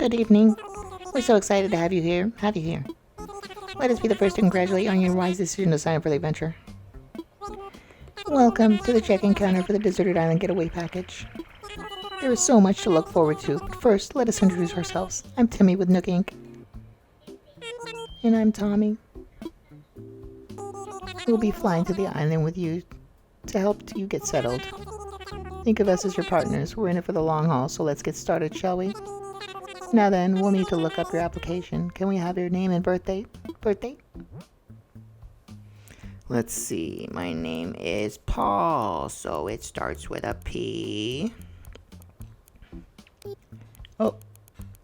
Good evening. We're so excited to have you here. Let us be the first to congratulate you on your wise decision to sign up for the adventure. Welcome to the check-in counter for the Deserted Island Getaway Package. There is so much to look forward to, but first, let us introduce ourselves. I'm Timmy with Nook Inc. And I'm Tommy. We'll be flying to the island with you to help you get settled. Think of us as your partners. We're in it for the long haul, so let's get started, shall we? Now then, we'll need to look up your application. Can we have your name and birthday? Let's see. My name is Paul, so it starts with a P. Oh,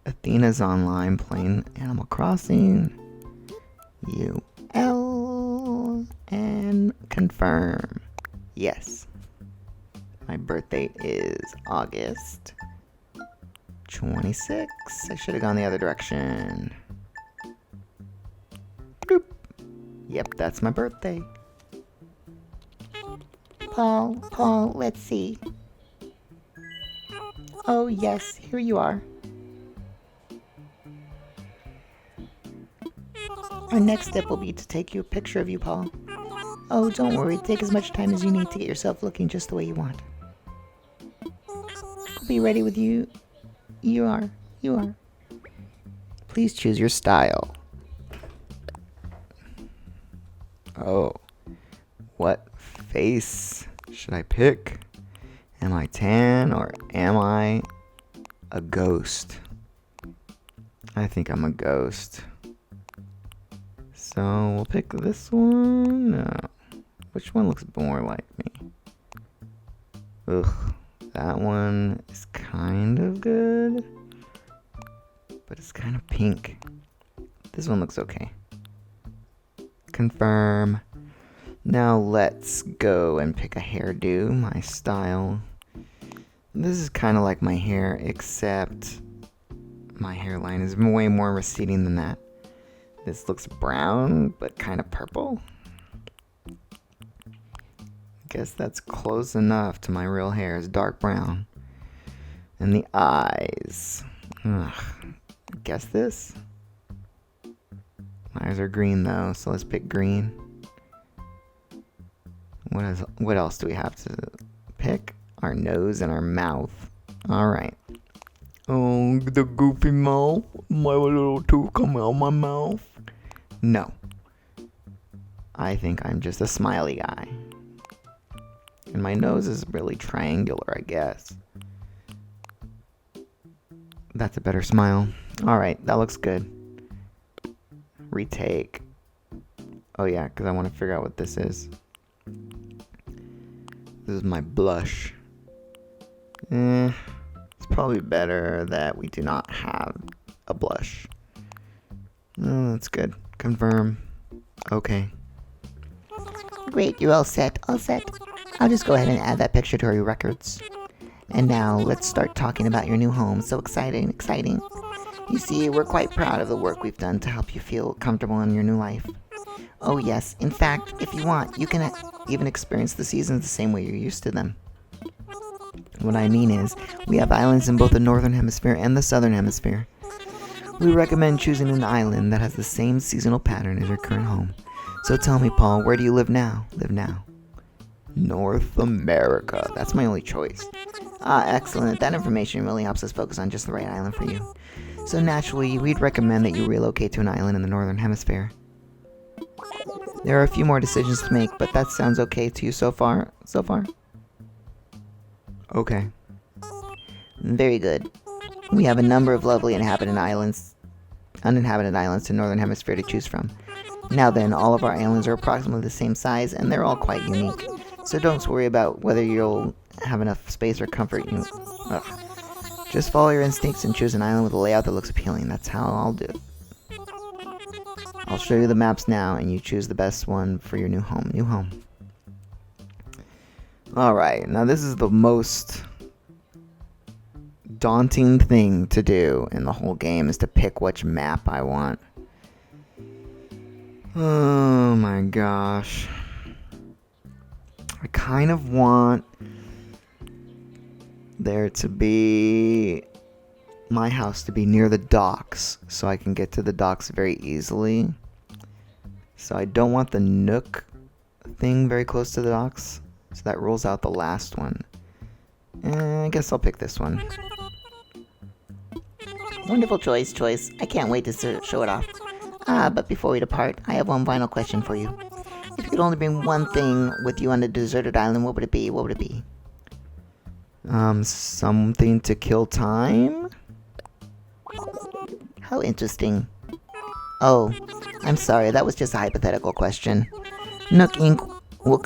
Athena's online playing Animal Crossing. UL and confirm. Yes. My birthday is August 26. I should have gone the other direction. Boop. Yep, that's my birthday. Paul, let's see. Oh, yes, here you are. Our next step will be to take you a picture of you, Paul. Oh, don't worry. Take as much time as you need to get yourself looking just the way you want. We'll be ready with you. You are. Please choose your style. Oh, what face should I pick? Am I tan or am I a ghost? I think I'm a ghost. So we'll pick this one. No. Which one looks more like me? Ugh, that one is kind of good, but it's kind of pink. This one looks okay. Confirm. Now let's go and pick a hairdo, my style. This is kind of like my hair, except my hairline is way more receding than that. This looks brown, but kind of purple. Guess that's close enough to my real hair. It's dark brown. And the eyes. Ugh. Guess this? My eyes are green though, so let's pick green. What else do we have to pick? Our nose and our mouth. Alright. Oh, the goofy mouth. My little tooth coming out of my mouth. No. I think I'm just a smiley guy. And my nose is really triangular, I guess. That's a better smile. Alright, that looks good. Retake. Oh yeah, because I want to figure out what this is. This is my blush. It's probably better that we do not have a blush. Oh, that's good. Confirm. Okay. Great, you're all set. I'll just go ahead and add that picture to our records. And now let's start talking about your new home. So exciting. You see, we're quite proud of the work we've done to help you feel comfortable in your new life. Oh yes, in fact, if you want, you can even experience the seasons the same way you're used to them. What I mean is, we have islands in both the northern hemisphere and the southern hemisphere. We recommend choosing an island that has the same seasonal pattern as your current home. So tell me, Paul, where do you live now? North America. That's my only choice. Ah, excellent. That information really helps us focus on just the right island for you. So naturally, we'd recommend that you relocate to an island in the northern hemisphere. There are a few more decisions to make, but that sounds okay to you so far? Okay. Very good. We have a number of lovely uninhabited islands to northern hemisphere to choose from. Now then, all of our islands are approximately the same size, and they're all quite unique. So don't worry about whether you'll have enough space or comfort. Just follow your instincts and choose an island with a layout that looks appealing. That's how I'll do it. I'll show you the maps now, and you choose the best one for your new home. Alright, now this is the most daunting thing to do in the whole game, is to pick which map I want. Oh my gosh. I kind of want there to be my house to be near the docks so I can get to the docks very easily. So I don't want the Nook thing very close to the docks. So that rules out the last one. I guess I'll pick this one. Wonderful choice. I can't wait to show it off. But before we depart, I have one final question for you. If you could only bring one thing with you on the deserted island, what would it be? What would it be? Something to kill time? How interesting. Oh, I'm sorry, that was just a hypothetical question. Nook Inc. will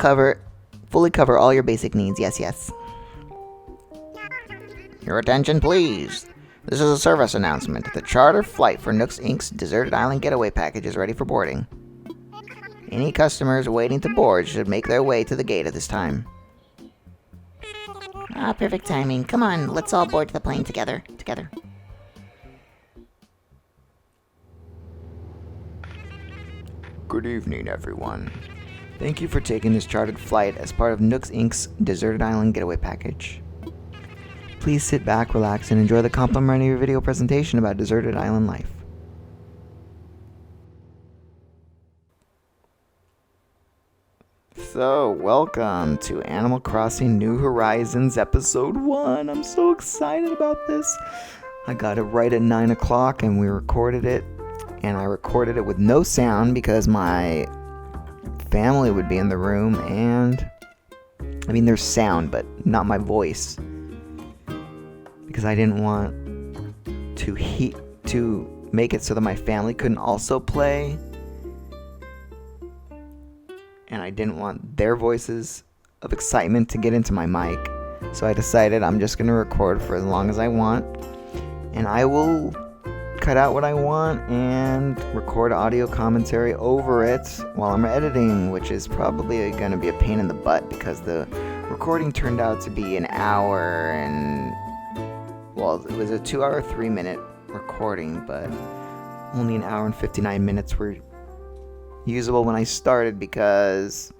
fully cover all your basic needs, yes. Your attention, please. This is a service announcement. The charter flight for Nook Inc.'s Deserted Island Getaway Package is ready for boarding. Any customers waiting to board should make their way to the gate at this time. Perfect timing. Come on, let's all board the plane together. Good evening, everyone. Thank you for taking this chartered flight as part of Nook Inc.'s Deserted Island Getaway Package. Please sit back, relax, and enjoy the complimentary video presentation about deserted island life. So, welcome to Animal Crossing New Horizons Episode 1. I'm so excited about this. I got it right at 9 o'clock and we recorded it. And I recorded it with no sound because my family would be in the room and... there's sound, but not my voice. Because I didn't want to make it so that my family couldn't also play. And I didn't want their voices of excitement to get into my mic. So I decided I'm just going to record for as long as I want. And I will cut out what I want and record audio commentary over it while I'm editing, which is probably going to be a pain in the butt because the recording turned out to be an hour and... Well, it was a 2-hour, 3-minute recording, but only an hour and 59 minutes were usable when I started because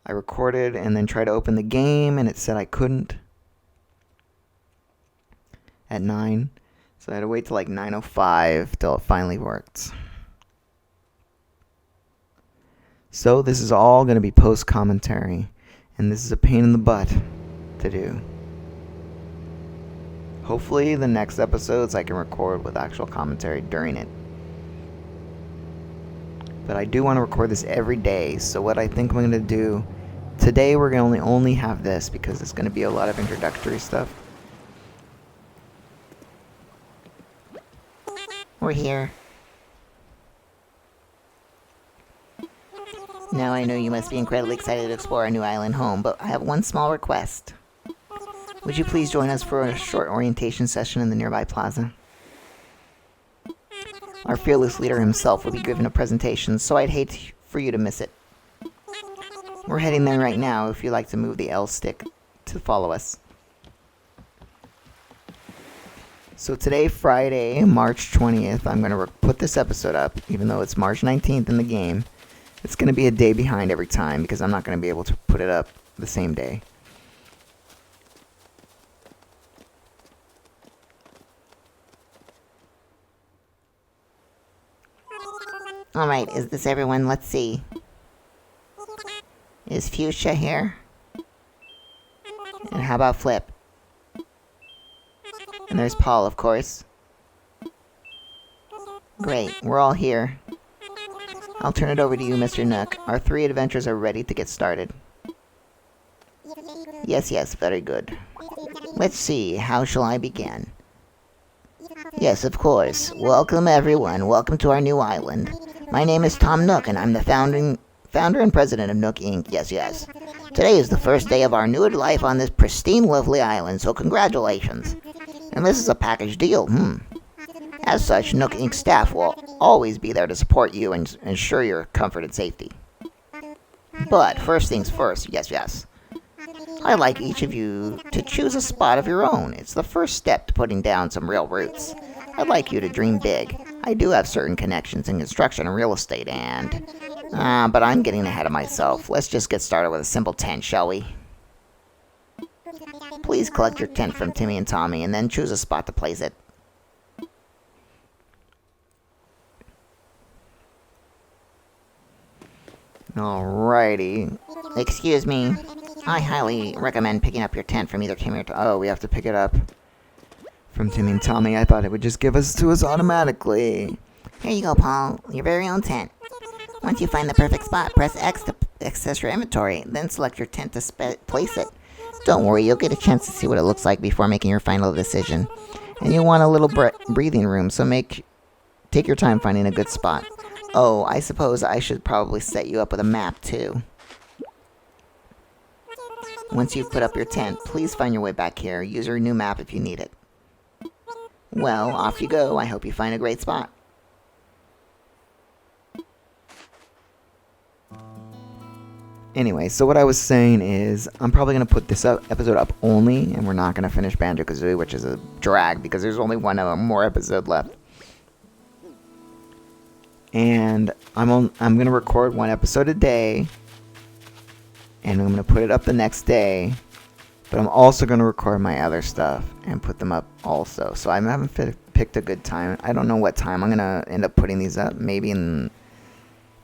I recorded and then tried to open the game and it said I couldn't at 9. So I had to wait till like 9:05 till it finally worked. So this is all going to be post-commentary, and this is a pain in the butt to do. Hopefully the next episodes I can record with actual commentary during it. But I do want to record this every day, so what I think I'm going to do... Today we're going to only have this because it's going to be a lot of introductory stuff. We're here. Now I know you must be incredibly excited to explore our new island home, but I have one small request. Would you please join us for a short orientation session in the nearby plaza? Our fearless leader himself will be giving a presentation, so I'd hate for you to miss it. We're heading there right now if you'd like to move the L stick to follow us. So today, Friday, March 20th, I'm going to put this episode up, even though it's March 19th in the game. It's going to be a day behind every time because I'm not going to be able to put it up the same day. Alright, is this everyone? Let's see. Is Fuchsia here? And how about Flip? And there's Paul, of course. Great, we're all here. I'll turn it over to you, Mr. Nook. Our 3 adventures are ready to get started. Yes, very good. Let's see, how shall I begin? Yes, of course. Welcome, everyone. Welcome to our new island. My name is Tom Nook, and I'm the founder and president of Nook Inc. Yes. Today is the first day of our new life on this pristine, lovely island, so congratulations. And this is a package deal, As such, Nook Inc. staff will always be there to support you and ensure your comfort and safety. But first things first, yes. I'd like each of you to choose a spot of your own. It's the first step to putting down some real roots. I'd like you to dream big. I do have certain connections in construction and real estate but I'm getting ahead of myself. Let's just get started with a simple tent, shall we? Please collect your tent from Timmy and Tommy and then choose a spot to place it. Alrighty. Excuse me. I highly recommend picking up your tent from either Timmy or Oh, we have to pick it up from Timmy and Tommy. I thought it would just give us to us automatically. Here you go, Paul. Your very own tent. Once you find the perfect spot, press X to access your inventory, then select your tent to place it. Don't worry, you'll get a chance to see what it looks like before making your final decision. And you want a little breathing room, so take your time finding a good spot. Oh, I suppose I should probably set you up with a map, too. Once you've put up your tent, please find your way back here. Use your new map if you need it. Well, off you go. I hope you find a great spot. Anyway, so what I was saying is, I'm probably going to put this episode up only, and we're not going to finish Banjo-Kazooie, which is a drag, because there's only one more episode left. And I'm going to record one episode a day, and I'm going to put it up the next day, but I'm also going to record my other stuff and put them up also. So I haven't picked a good time. I don't know what time I'm going to end up putting these up, maybe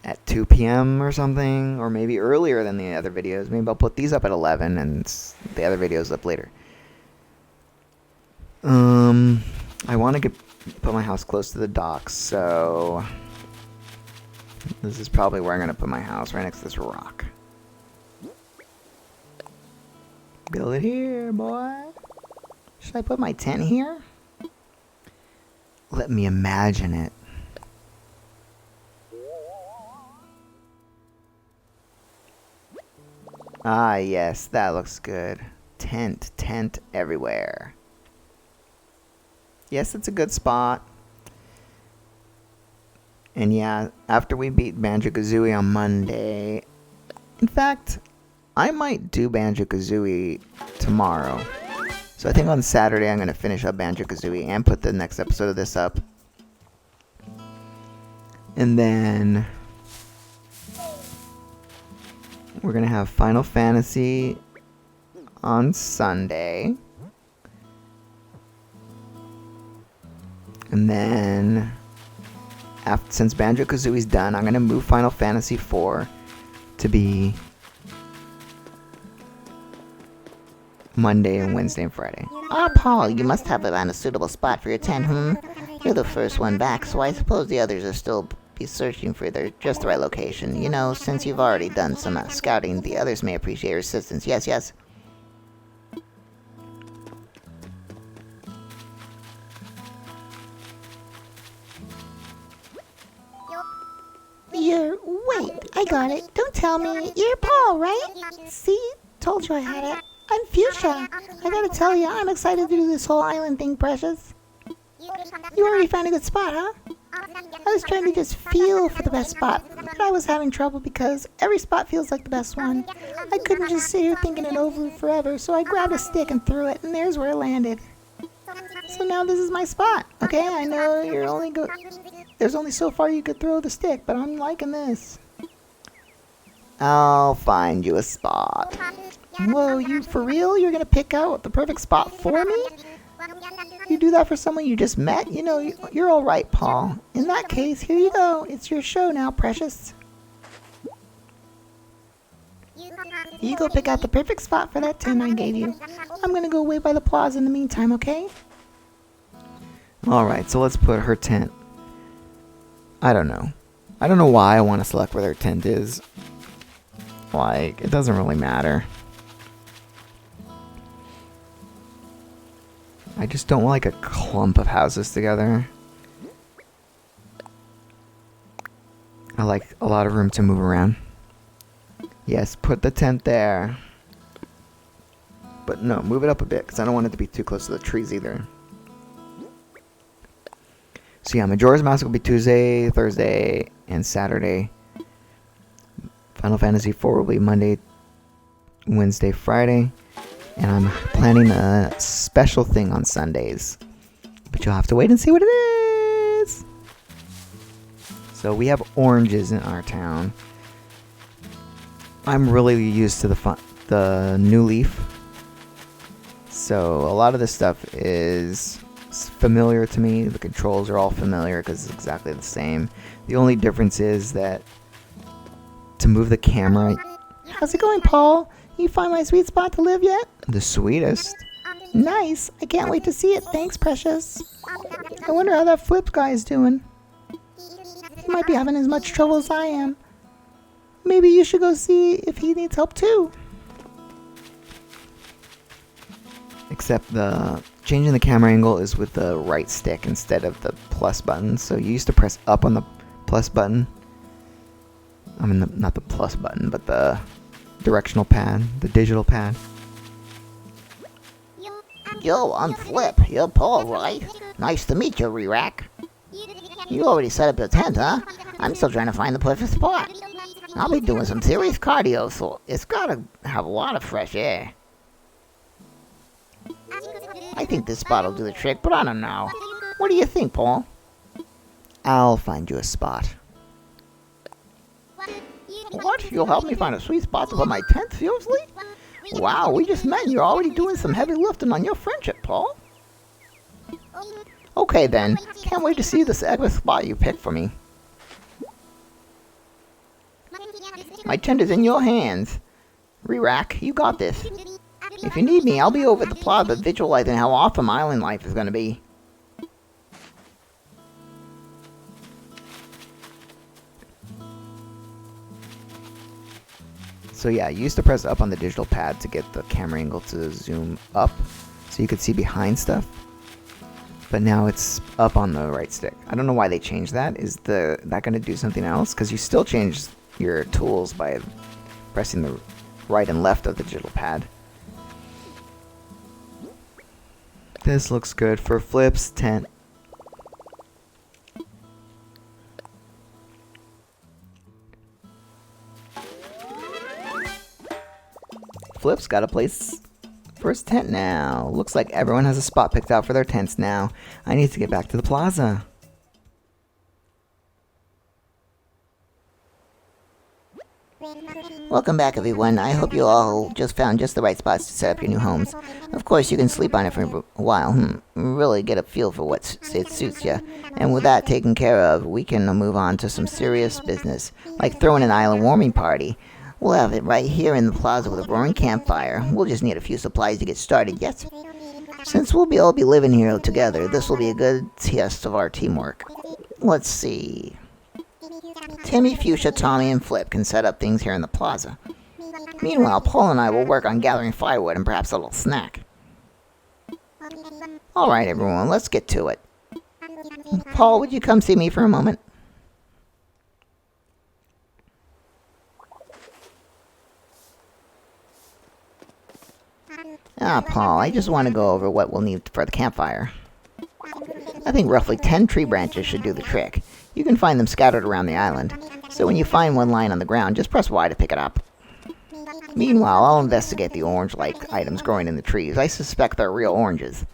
at 2 p.m. or something, or maybe earlier than the other videos. Maybe I'll put these up at 11 and the other videos up later. I want to put my house close to the docks, so this is probably where I'm going to put my house, right next to this rock. Build it here, boy. Should I put my tent here? Let me imagine it. Ah, yes, that looks good. Tent everywhere. Yes, it's a good spot. And yeah, after we beat Banjo-Kazooie on Monday... In fact, I might do Banjo-Kazooie tomorrow. So I think on Saturday I'm going to finish up Banjo-Kazooie and put the next episode of this up. And then we're going to have Final Fantasy on Sunday. And then, since Banjo-Kazooie's done, I'm going to move Final Fantasy 4 to be Monday and Wednesday and Friday. Ah, Paul, you must have found a suitable spot for your tent, You're the first one back, so I suppose the others are still be searching for just the right location. You know, since you've already done some scouting, the others may appreciate your assistance. Yes, yes. Wait, I got it. Don't tell me. You're Paul, right? See? Told you I had it. I'm Fuchsia. I gotta tell you, I'm excited to do this whole island thing, Precious. You already found a good spot, huh? I was trying to just feel for the best spot, but I was having trouble because every spot feels like the best one. I couldn't just sit here thinking it over forever, so I grabbed a stick and threw it, and there's where it landed. So now this is my spot, okay? I know there's only so far you could throw the stick, but I'm liking this. I'll find you a spot. Whoa, you for real? You're gonna pick out the perfect spot for me? You do that for someone you just met? You know, you're all right, Paul. In that case, here you go. It's your show now, Precious. You go pick out the perfect spot for that tent I gave you. I'm gonna go wait by the plaza in the meantime, okay? Alright, so let's put her tent. I don't know why I want to select where their tent is. Like, it doesn't really matter. I just don't like a clump of houses together. I like a lot of room to move around. Yes, put the tent there. But no, move it up a bit, because I don't want it to be too close to the trees either. So yeah, Majora's Mask will be Tuesday, Thursday, and Saturday. Final Fantasy IV will be Monday, Wednesday, Friday. And I'm planning a special thing on Sundays. But you'll have to wait and see what it is. So we have oranges in our town. I'm really used to the new leaf. So a lot of this stuff is familiar to me. The controls are all familiar because it's exactly the same. The only difference is that to move the camera. How's it going, Paul? You find my sweet spot to live yet? The sweetest. Nice. I can't wait to see it. Thanks, precious. I wonder how that Flip guy is doing. He might be having as much trouble as I am. Maybe you should go see if he needs help too. Except the changing the camera angle is with the right stick instead of the plus button. So you used to press up on the plus button. I mean, not the plus button, but the directional pad, the digital pad. Yo, I'm Flip. You're Paul, right? Nice to meet you, Re-Rack. You already set up your tent, huh? I'm still trying to find the perfect spot. I'll be doing some serious cardio, so it's gotta have a lot of fresh air. I think this spot will do the trick, but I don't know. What do you think, Paul? I'll find you a spot. What? You'll help me find a sweet spot to put my tent, seriously? Wow, we just met and you're already doing some heavy lifting on your friendship, Paul. Okay then, can't wait to see this epic spot you picked for me. My tent is in your hands. Re-Rack, you got this. If you need me, I'll be over at the plaza visualizing how awesome island life is going to be. So yeah, you used to press up on the digital pad to get the camera angle to zoom up so you could see behind stuff. But now it's up on the right stick. I don't know why they changed that. Is that going to do something else? Because you still change your tools by pressing the right and left of the digital pad. This looks good for Flip's tent. Flip's got a place for his tent now. Looks like everyone has a spot picked out for their tents now. I need to get back to the plaza. Welcome back, everyone. I hope you all just found just the right spots to set up your new homes. Of course, you can sleep on it for a while. Really get a feel for what it suits you. And with that taken care of, we can move on to some serious business, like throwing an island warming party. We'll have it right here in the plaza with a roaring campfire. We'll just need a few supplies to get started, yes? Since we'll all be living here together, this will be a good test of our teamwork. Let's see. Timmy, Fuchsia, Tommy, and Flip can set up things here in the plaza. Meanwhile, Paul and I will work on gathering firewood and perhaps a little snack. Alright, everyone, let's get to it. Paul, would you come see me for a moment? Paul, I just want to go over what we'll need for the campfire. I think roughly 10 tree branches should do the trick. You can find them scattered around the island, so when you find one lying on the ground, just press Y to pick it up. Meanwhile, I'll investigate the orange-like items growing in the trees. I suspect they're real oranges.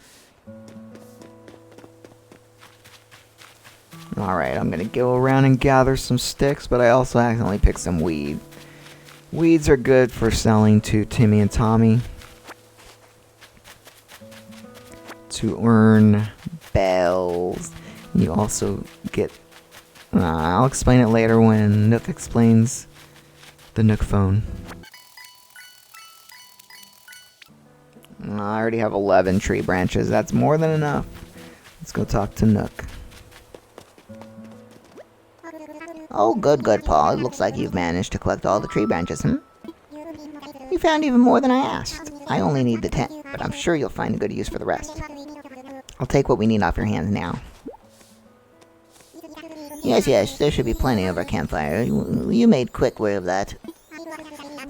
Alright, I'm gonna go around and gather some sticks, but I also accidentally picked some weed. Weeds are good for selling to Timmy and Tommy. To earn bells. You also get... I'll explain it later when Nook explains the Nook phone. I already have 11 tree branches. That's more than enough. Let's go talk to Nook. Oh, good, Paul. It looks like you've managed to collect all the tree branches, You found even more than I asked. I only need the 10, but I'm sure you'll find a good use for the rest. I'll take what we need off your hands now. Yes, there should be plenty of our campfire. You made quick work of that.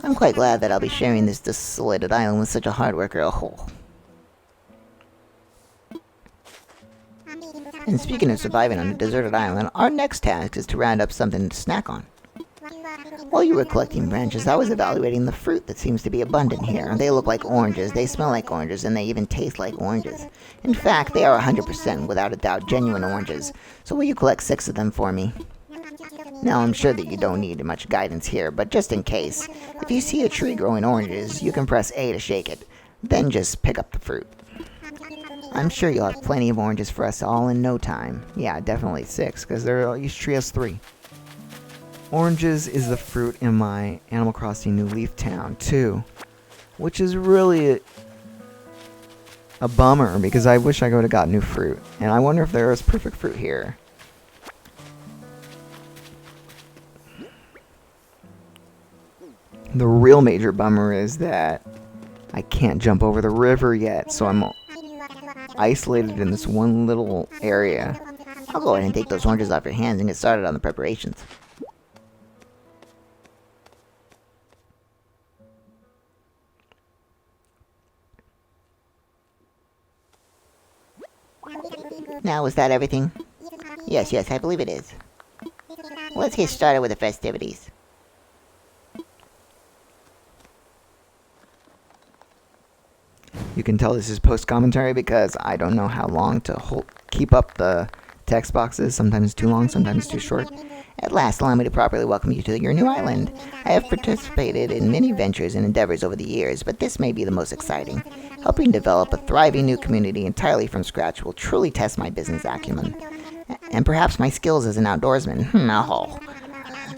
I'm quite glad that I'll be sharing this desolated island with such a hard worker. Oh. And speaking of surviving on a deserted island, our next task is to round up something to snack on. While you were collecting branches, I was evaluating the fruit that seems to be abundant here. They look like oranges, they smell like oranges, and they even taste like oranges. In fact, they are 100% without a doubt genuine oranges. So will you collect 6 of them for me? Now, I'm sure that you don't need much guidance here, but just in case, if you see a tree growing oranges, you can press A to shake it. Then just pick up the fruit. I'm sure you'll have plenty of oranges for us all in no time. Yeah, definitely 6, because each tree has 3. Oranges is the fruit in my Animal Crossing New Leaf Town, too. Which is really a bummer, because I wish I would have got new fruit. And I wonder if there is perfect fruit here. The real major bummer is that I can't jump over the river yet, so I'm isolated in this one little area. I'll go ahead and take those oranges off your hands and get started on the preparations. Now, is that everything? Yes, I believe it is. Let's get started with the festivities. You can tell this is post-commentary because I don't know how long to keep up the text boxes. Sometimes too long, sometimes too short. At last, allow me to properly welcome you to your new island. I have participated in many ventures and endeavors over the years, but this may be the most exciting. Helping develop a thriving new community entirely from scratch will truly test my business acumen. And perhaps my skills as an outdoorsman.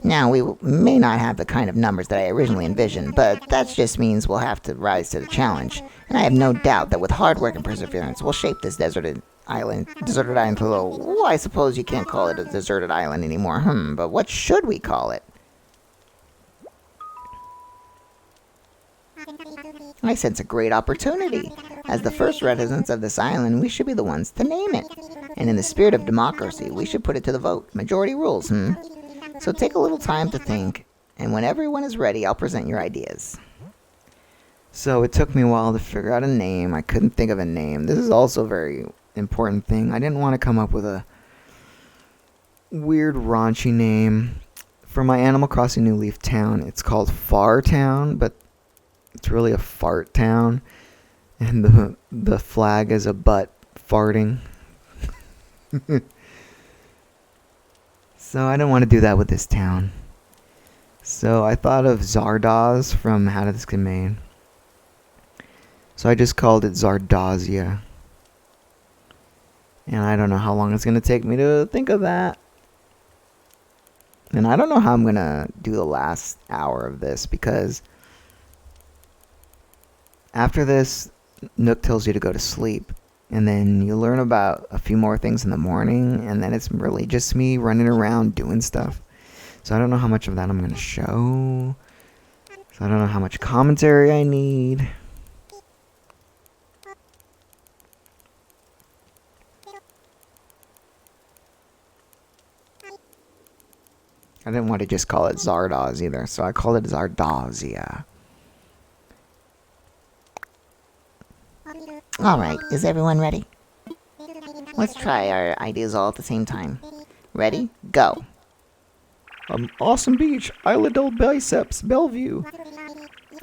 Now, we may not have the kind of numbers that I originally envisioned, but that just means we'll have to rise to the challenge. And I have no doubt that with hard work and perseverance, we'll shape this deserted island to well, I suppose you can't call it a deserted island anymore, but what should we call it? I sense a great opportunity. As the first residents of this island, we should be the ones to name it. And in the spirit of democracy, we should put it to the vote. Majority rules, So take a little time to think, and when everyone is ready, I'll present your ideas. So it took me a while to figure out a name. I couldn't think of a name. This is also a very important thing. I didn't want to come up with a weird raunchy name. For my Animal Crossing New Leaf Town, it's called Far Town, but it's really a fart town. And the flag is a butt farting. So I didn't want to do that with this town. So I thought of Zardoz from How Did This Get Made. So I just called it Zardozia. And I don't know how long it's going to take me to think of that. And I don't know how I'm going to do the last hour of this, because after this, Nook tells you to go to sleep. And then you learn about a few more things in the morning, and then it's really just me running around doing stuff. So I don't know how much of that I'm going to show. So I don't know how much commentary I need. I didn't want to just call it Zardoz either, so I called it Zardozia. Alright, is everyone ready? Let's try our ideas all at the same time. Ready? Go. Awesome beach, Isla del Biceps, Bellevue.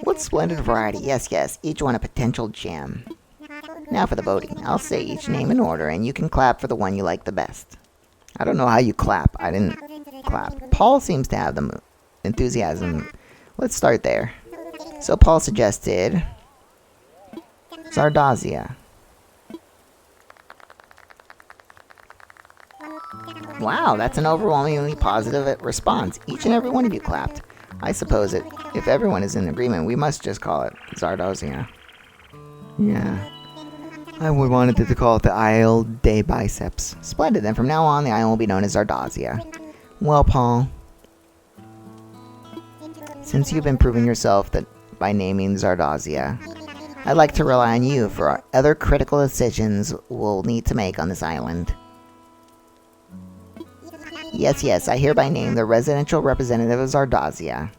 What splendid variety. Yes, each one a potential gem. Now for the voting. I'll say each name in order, and you can clap for the one you like the best. I don't know how you clap. I didn't clap. Paul seems to have the enthusiasm. Let's start there. So Paul suggested Zardozia. Wow, that's an overwhelmingly positive response. Each and every one of you clapped. I suppose if everyone is in agreement, we must just call it Zardozia. Yeah. I would wanted to call it the Isle des Biceps. Splendid, then from now on, the island will be known as Zardozia. Well, Paul, since you've been proving yourself that by naming Zardozia, I'd like to rely on you for other critical decisions we'll need to make on this island. Yes, I hereby name the residential representative of Zardozia.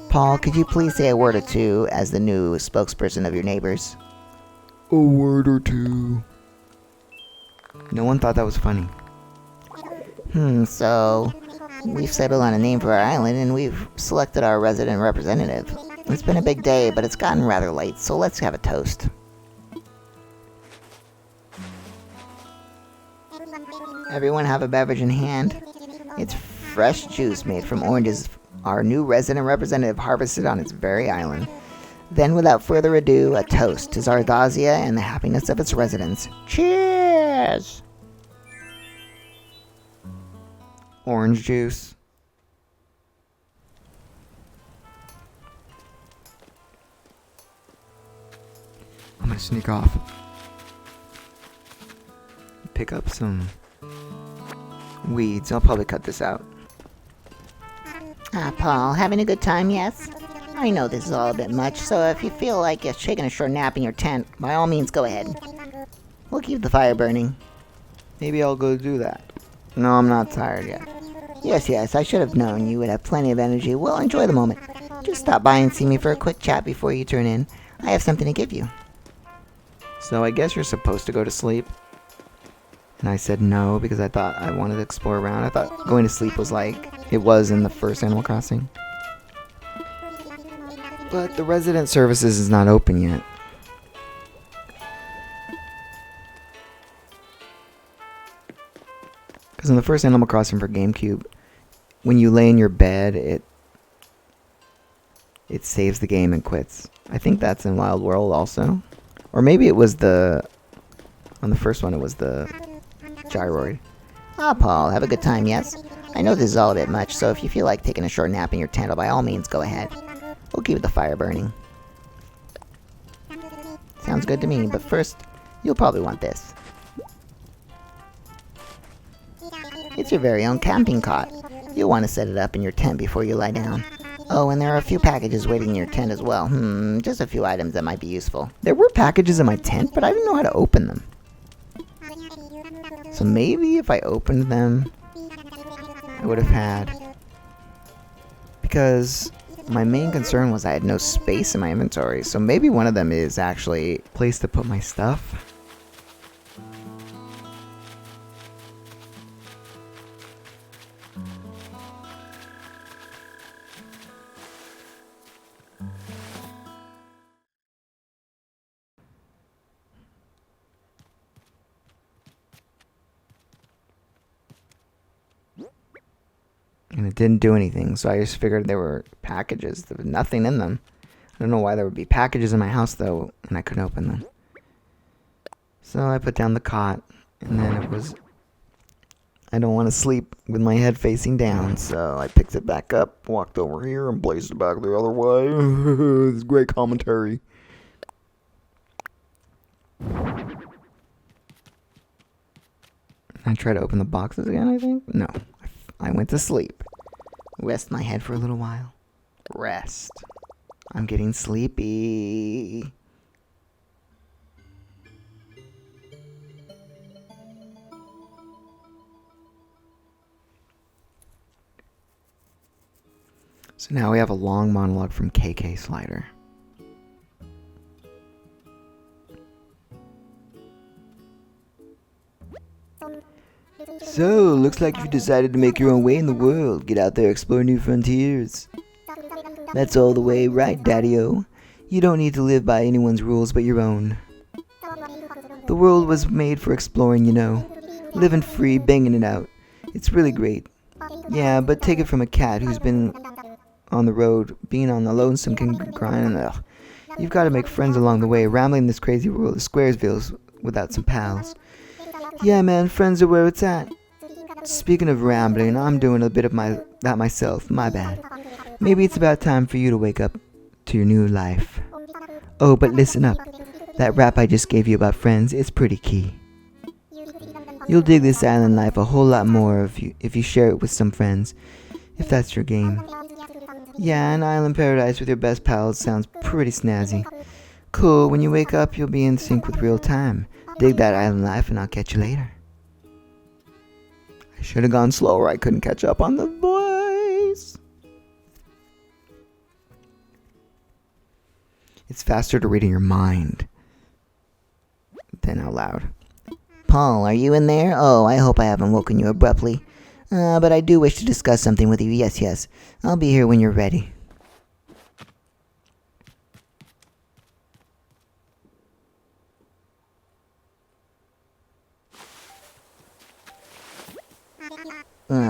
Paul, could you please say a word or two as the new spokesperson of your neighbors? A word or two. No one thought that was funny. So we've settled on a name for our island, and we've selected our resident representative. It's been a big day, but it's gotten rather late, so let's have a toast. Everyone have a beverage in hand? It's fresh juice made from oranges our new resident representative harvested on its very island. Then, without further ado, a toast to Zardozia and the happiness of its residents. Cheers! orange juice. I'm gonna sneak off. Pick up some weeds. I'll probably cut this out. Paul, having a good time, yes? I know this is all a bit much, so if you feel like taking a short nap in your tent, by all means go ahead. We'll keep the fire burning. Maybe I'll go do that. No, I'm not tired yet. Yes, I should have known you would have plenty of energy. Well, enjoy the moment. Just stop by and see me for a quick chat before you turn in. I have something to give you. So I guess you're supposed to go to sleep. And I said no because I thought I wanted to explore around. I thought going to sleep was like it was in the first Animal Crossing. But the resident services is not open yet. Because in the first Animal Crossing for GameCube, when you lay in your bed, it saves the game and quits. I think that's in Wild World also. Or maybe it was on the first one it was the gyroid. Paul, have a good time, yes? I know this is all a bit much, so if you feel like taking a short nap in your tent, by all means go ahead. We'll keep the fire burning. Sounds good to me, but first, you'll probably want this. It's your very own camping cot. You'll want to set it up in your tent before you lie down. Oh, and there are a few packages waiting in your tent as well. Just a few items that might be useful. There were packages in my tent, but I didn't know how to open them. So maybe if I opened them, I would have had... Because my main concern was I had no space in my inventory, so maybe one of them is actually a place to put my stuff. And it didn't do anything, so I just figured there were packages. There was nothing in them. I don't know why there would be packages in my house, though, and I couldn't open them. So I put down the cot, and then it was... I don't want to sleep with my head facing down, so I picked it back up, walked over here, and placed it back the other way. This is great commentary. I tried to open the boxes again, I think? No. I went to sleep. Rest my head for a little while. Rest. I'm getting sleepy. So now we have a long monologue from KK Slider. So, looks like you've decided to make your own way in the world. Get out there, explore new frontiers. That's all the way right, Daddy-O. You don't need to live by anyone's rules but your own. The world was made for exploring, you know. Living free, banging it out. It's really great. Yeah, but take it from a cat who's been on the road. Being on the lonesome can grind. Ugh. You've got to make friends along the way. Rambling this crazy world of Squaresville without some pals. Yeah, man, friends are where it's at. Speaking of rambling, I'm doing a bit of that myself. My bad. Maybe it's about time for you to wake up to your new life. Oh, but listen up. That rap I just gave you about friends is pretty key. You'll dig this island life a whole lot more if you share it with some friends, if that's your game. Yeah, an island paradise with your best pals sounds pretty snazzy. Cool, when you wake up, you'll be in sync with real time. Dig that island life, and I'll catch you later. I should have gone slower. I couldn't catch up on the voice. It's faster to read in your mind than out loud. Paul, are you in there? Oh, I hope I haven't woken you abruptly. But I do wish to discuss something with you. Yes. I'll be here when you're ready.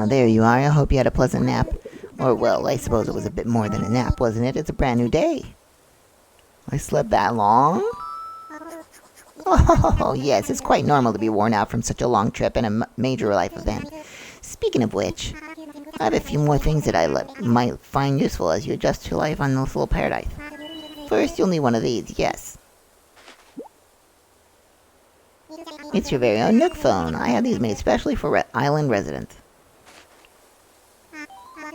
There you are. I hope you had a pleasant nap. Or, well, I suppose it was a bit more than a nap, wasn't it? It's a brand new day. I slept that long? Oh, yes, it's quite normal to be worn out from such a long trip and a major life event. Speaking of which, I have a few more things that I might find useful as you adjust your life on this little paradise. First, you'll need one of these, yes. It's your very own Nook phone. I have these made especially for island residents.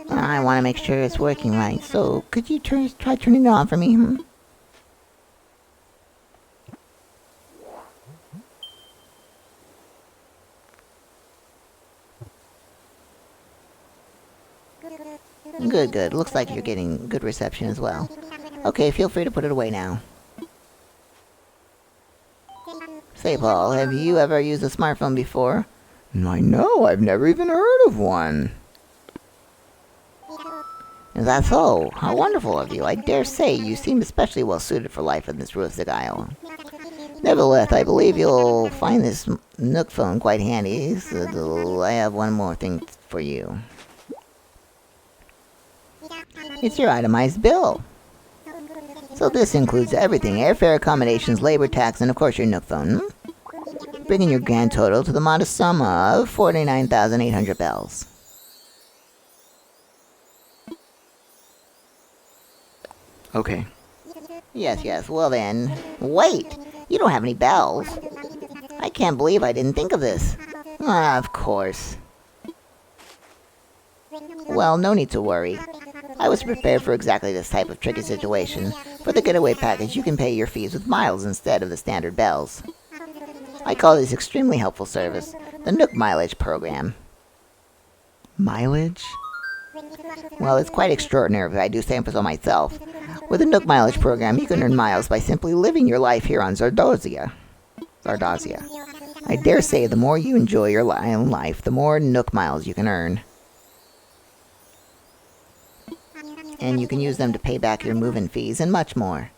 I want to make sure it's working right, so could you try turning it on for me? Good, good. Looks like you're getting good reception as well. Okay, feel free to put it away now. Say, Paul, have you ever used a smartphone before? I know, I've never even heard of one. Is that so? How wonderful of you. I dare say you seem especially well suited for life in this rustic isle. Nevertheless, I believe you'll find this Nook phone quite handy, so I have one more thing for you. It's your itemized bill. So this includes everything: airfare, accommodations, labor tax, and of course your Nook phone. Bringing your grand total to the modest sum of 49,800 bells. Okay. Yes, well then, wait! You don't have any bells. I can't believe I didn't think of this. Of course. Well, no need to worry. I was prepared for exactly this type of tricky situation. For the getaway package, you can pay your fees with miles instead of the standard bells. I call this extremely helpful service the Nook Mileage Program. Mileage? Well, it's quite extraordinary if I do say so myself. With the Nook Mileage Program, you can earn miles by simply living your life here on Zardozia. I dare say the more you enjoy your life, the more Nook miles you can earn. And you can use them to pay back your move-in fees and much more.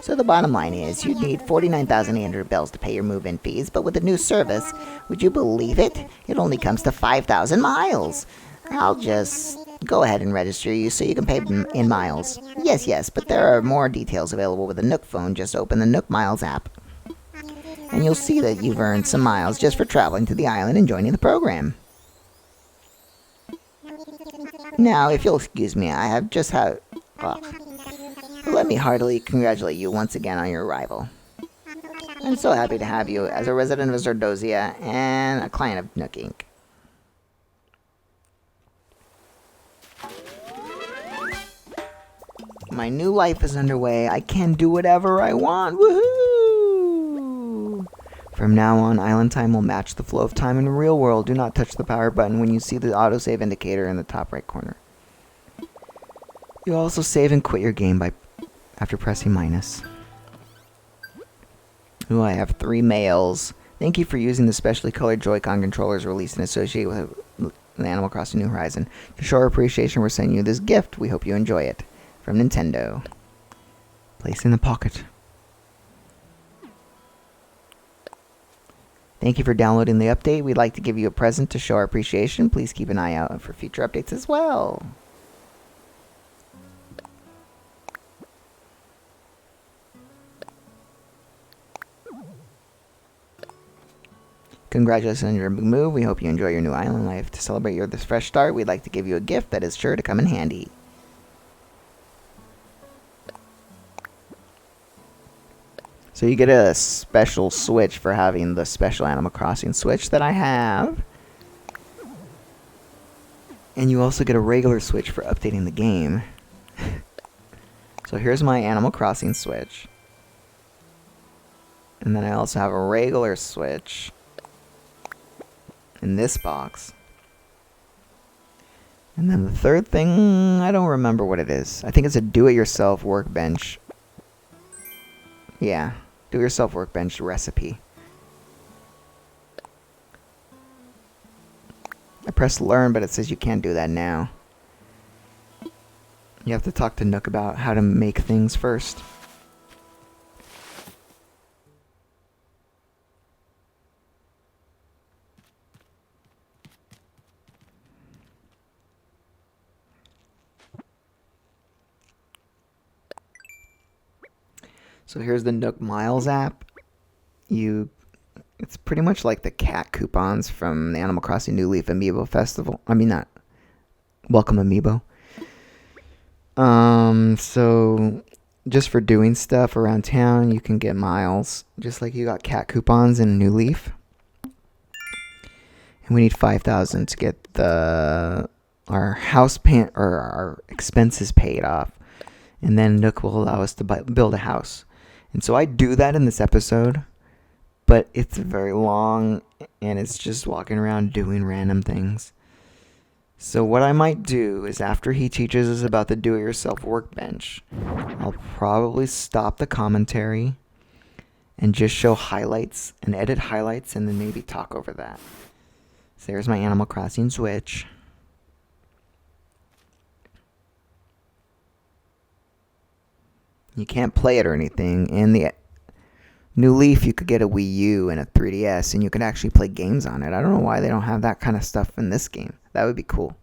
So the bottom line is, you'd need 49,800 bells to pay your move-in fees, but with the new service, would you believe it? It only comes to 5,000 miles. I'll just go ahead and register you so you can pay in miles. Yes, but there are more details available with the Nook phone. Just open the Nook Miles app, and you'll see that you've earned some miles just for traveling to the island and joining the program. Now, if you'll excuse me, I have just had... let me heartily congratulate you once again on your arrival. I'm so happy to have you as a resident of Zardozia and a client of Nook Inc. My new life is underway. I can do whatever I want. Woohoo! From now on, island time will match the flow of time in the real world. Do not touch the power button when you see the autosave indicator in the top right corner. You'll also save and quit your game after pressing minus. Ooh, I have 3 mails. Thank you for using the specially colored Joy-Con controllers released and associated with Animal Crossing New Horizon. To show our appreciation, we're sending you this gift. We hope you enjoy it. From Nintendo. Place in the pocket. Thank you for downloading the update. We'd like to give you a present to show our appreciation. Please keep an eye out for future updates as well. Congratulations on your big move. We hope you enjoy your new island life. To celebrate this fresh start, we'd like to give you a gift that is sure to come in handy. So you get a special Switch for having the special Animal Crossing Switch that I have. And you also get a regular Switch for updating the game. So here's my Animal Crossing Switch. And then I also have a regular Switch in this box. And then the third thing, I don't remember what it is. I think it's a do-it-yourself workbench. Yeah, do-it-yourself workbench recipe. I pressed learn, but it says you can't do that now. You have to talk to Nook about how to make things first. So here's the Nook Miles app. You It's pretty much like the cat coupons from the Animal Crossing New Leaf Amiibo Festival. I mean, not Welcome Amiibo. So just for doing stuff around town, you can get miles, just like you got cat coupons in New Leaf. And we need 5,000 to get our house or our expenses paid off, and then Nook will allow us to build a house. And so I do that in this episode, but it's very long, and it's just walking around doing random things. So what I might do is, after he teaches us about the do-it-yourself workbench, I'll probably stop the commentary and just show highlights and edit highlights, and then maybe talk over that. So there's my Animal Crossing Switch. You can't play it or anything. In the New Leaf, you could get a Wii U and a 3DS, and you could actually play games on it. I don't know why they don't have that kind of stuff in this game. That would be cool.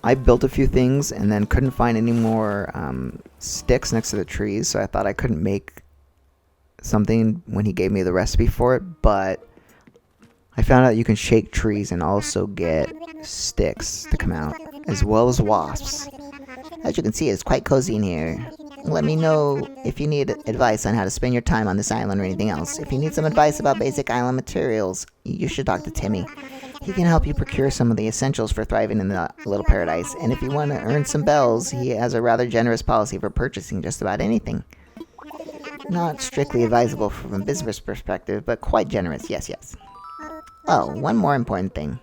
I built a few things and then couldn't find any more sticks next to the trees, so I thought I couldn't make something when he gave me the recipe for it, but I found out you can shake trees and also get sticks to come out, as well as wasps. As you can see, it's quite cozy in here. Let me know if you need advice on how to spend your time on this island or anything else. If you need some advice about basic island materials, you should talk to Timmy. He can help you procure some of the essentials for thriving in the little paradise. And if you want to earn some bells, he has a rather generous policy for purchasing just about anything. Not strictly advisable from a business perspective, but quite generous, yes. Oh, one more important thing.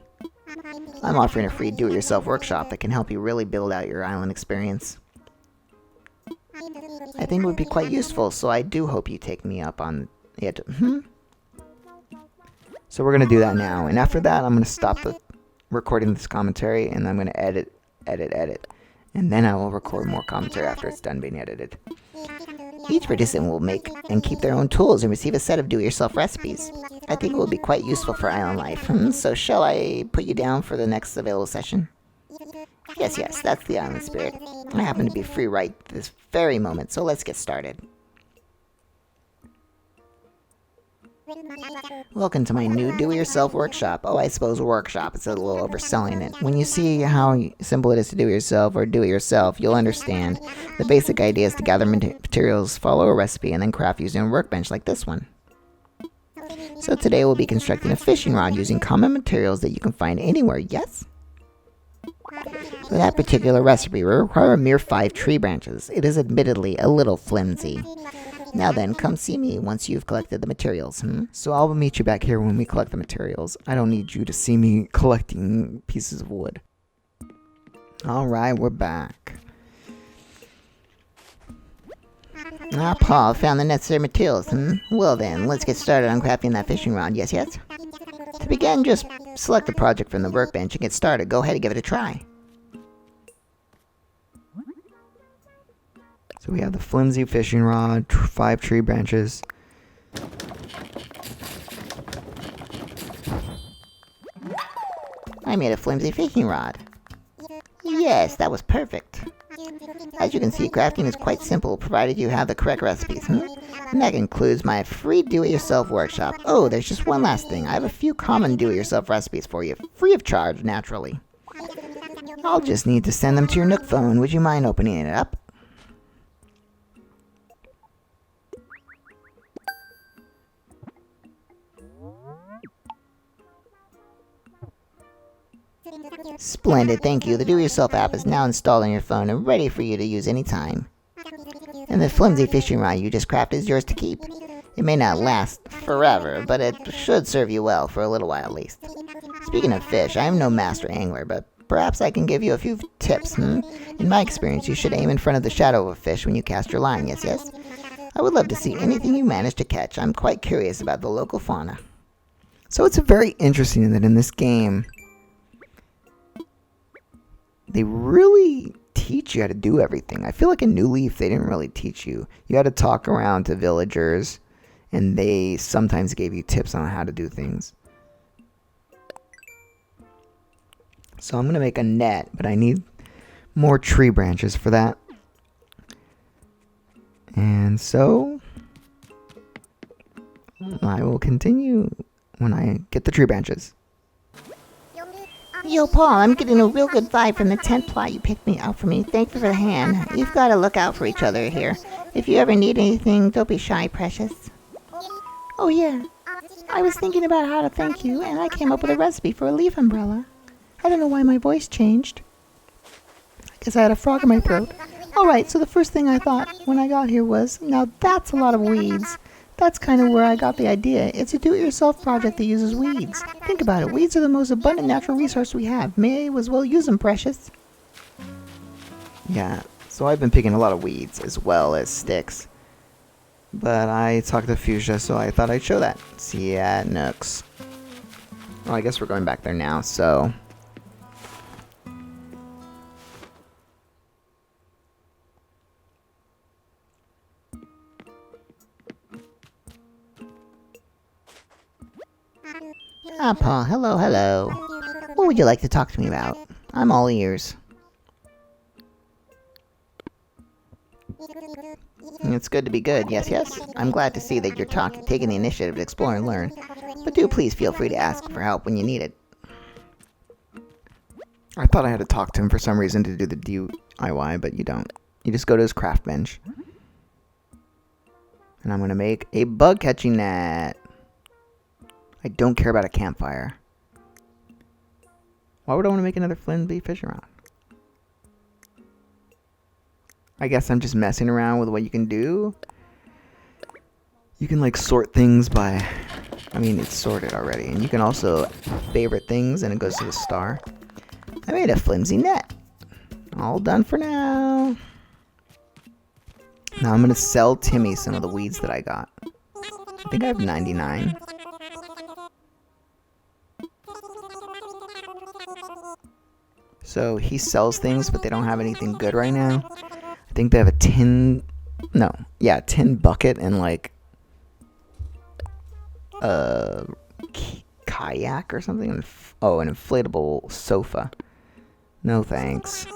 I'm offering a free do-it-yourself workshop that can help you really build out your island experience. I think it would be quite useful, so I do hope you take me up on it. So we're going to do that now, and after that, I'm going to stop the recording this commentary, and I'm going to edit, and then I will record more commentary after it's done being edited. Each participant will make and keep their own tools and receive a set of do-it-yourself recipes. I think it will be quite useful for island life. So shall I put you down for the next available session? Yes, that's the island spirit. I happen to be free right this very moment, so let's get started. Welcome to my new do-it-yourself workshop. Oh, I suppose workshop is a little overselling it. When you see how simple it is to do it yourself or do it yourself, you'll understand. The basic idea is to gather materials, follow a recipe, and then craft using a workbench like this one. So today we'll be constructing a fishing rod using common materials that you can find anywhere, yes? For that particular recipe, we require a mere 5 tree branches. It is admittedly a little flimsy. Now then, come see me once you've collected the materials, So I'll meet you back here when we collect the materials. I don't need you to see me collecting pieces of wood. Alright, we're back. Paul found the necessary materials, Well then, let's get started on crafting that fishing rod, yes? To begin, just select the project from the workbench and get started. Go ahead and give it a try. So we have the flimsy fishing rod, 5 tree branches. I made a flimsy fishing rod. Yes, that was perfect. As you can see, crafting is quite simple, provided you have the correct recipes, And that includes my free do-it-yourself workshop. Oh, there's just one last thing. I have a few common do-it-yourself recipes for you, free of charge, naturally. I'll just need to send them to your Nook phone. Would you mind opening it up? Splendid, thank you. The Do-It-Yourself app is now installed on your phone and ready for you to use anytime. And the flimsy fishing rod you just crafted is yours to keep. It may not last forever, but it should serve you well for a little while at least. Speaking of fish, I am no master angler, but perhaps I can give you a few tips, In my experience, you should aim in front of the shadow of a fish when you cast your line, yes? I would love to see anything you manage to catch. I'm quite curious about the local fauna. So it's very interesting that in this game, they really teach you how to do everything. I feel like in New Leaf, they didn't really teach you. You had to talk around to villagers, and they sometimes gave you tips on how to do things. So I'm going to make a net, but I need more tree branches for that. And so I will continue when I get the tree branches. Yo, Paul, I'm getting a real good vibe from the tent plot you picked me out for me. Thank you for the hand. You've got to look out for each other here. If you ever need anything, don't be shy, precious. Oh, yeah. I was thinking about how to thank you, and I came up with a recipe for a leaf umbrella. I don't know why my voice changed. I guess I had a frog in my throat. Alright, so the first thing I thought when I got here was, now that's a lot of weeds. That's kind of where I got the idea. It's a do-it-yourself project that uses weeds. Think about it. Weeds are the most abundant natural resource we have. May as well use them, precious. Yeah, so I've been picking a lot of weeds as well as sticks. But I talked to Fuchsia, so I thought I'd show that. See ya at Nooks. Well, I guess we're going back there now, so... Ah, Paul, hello. What would you like to talk to me about? I'm all ears. It's good to be good, yes. I'm glad to see that you're taking the initiative to explore and learn. But do please feel free to ask for help when you need it. I thought I had to talk to him for some reason to do the DIY, but you don't. You just go to his craft bench. And I'm going to make a bug catching net. I don't care about a campfire. Why would I want to make another flimsy fishing rod? I guess I'm just messing around with what you can do. You can like sort things by... I mean, it's sorted already. And you can also favorite things and it goes to the star. I made a flimsy net. All done for now. Now I'm going to sell Timmy some of the weeds that I got. I think I have 99. So he sells things, but they don't have anything good right now. I think they have a tin... No. Yeah, tin bucket and like... a kayak or something. Oh, an inflatable sofa. No thanks.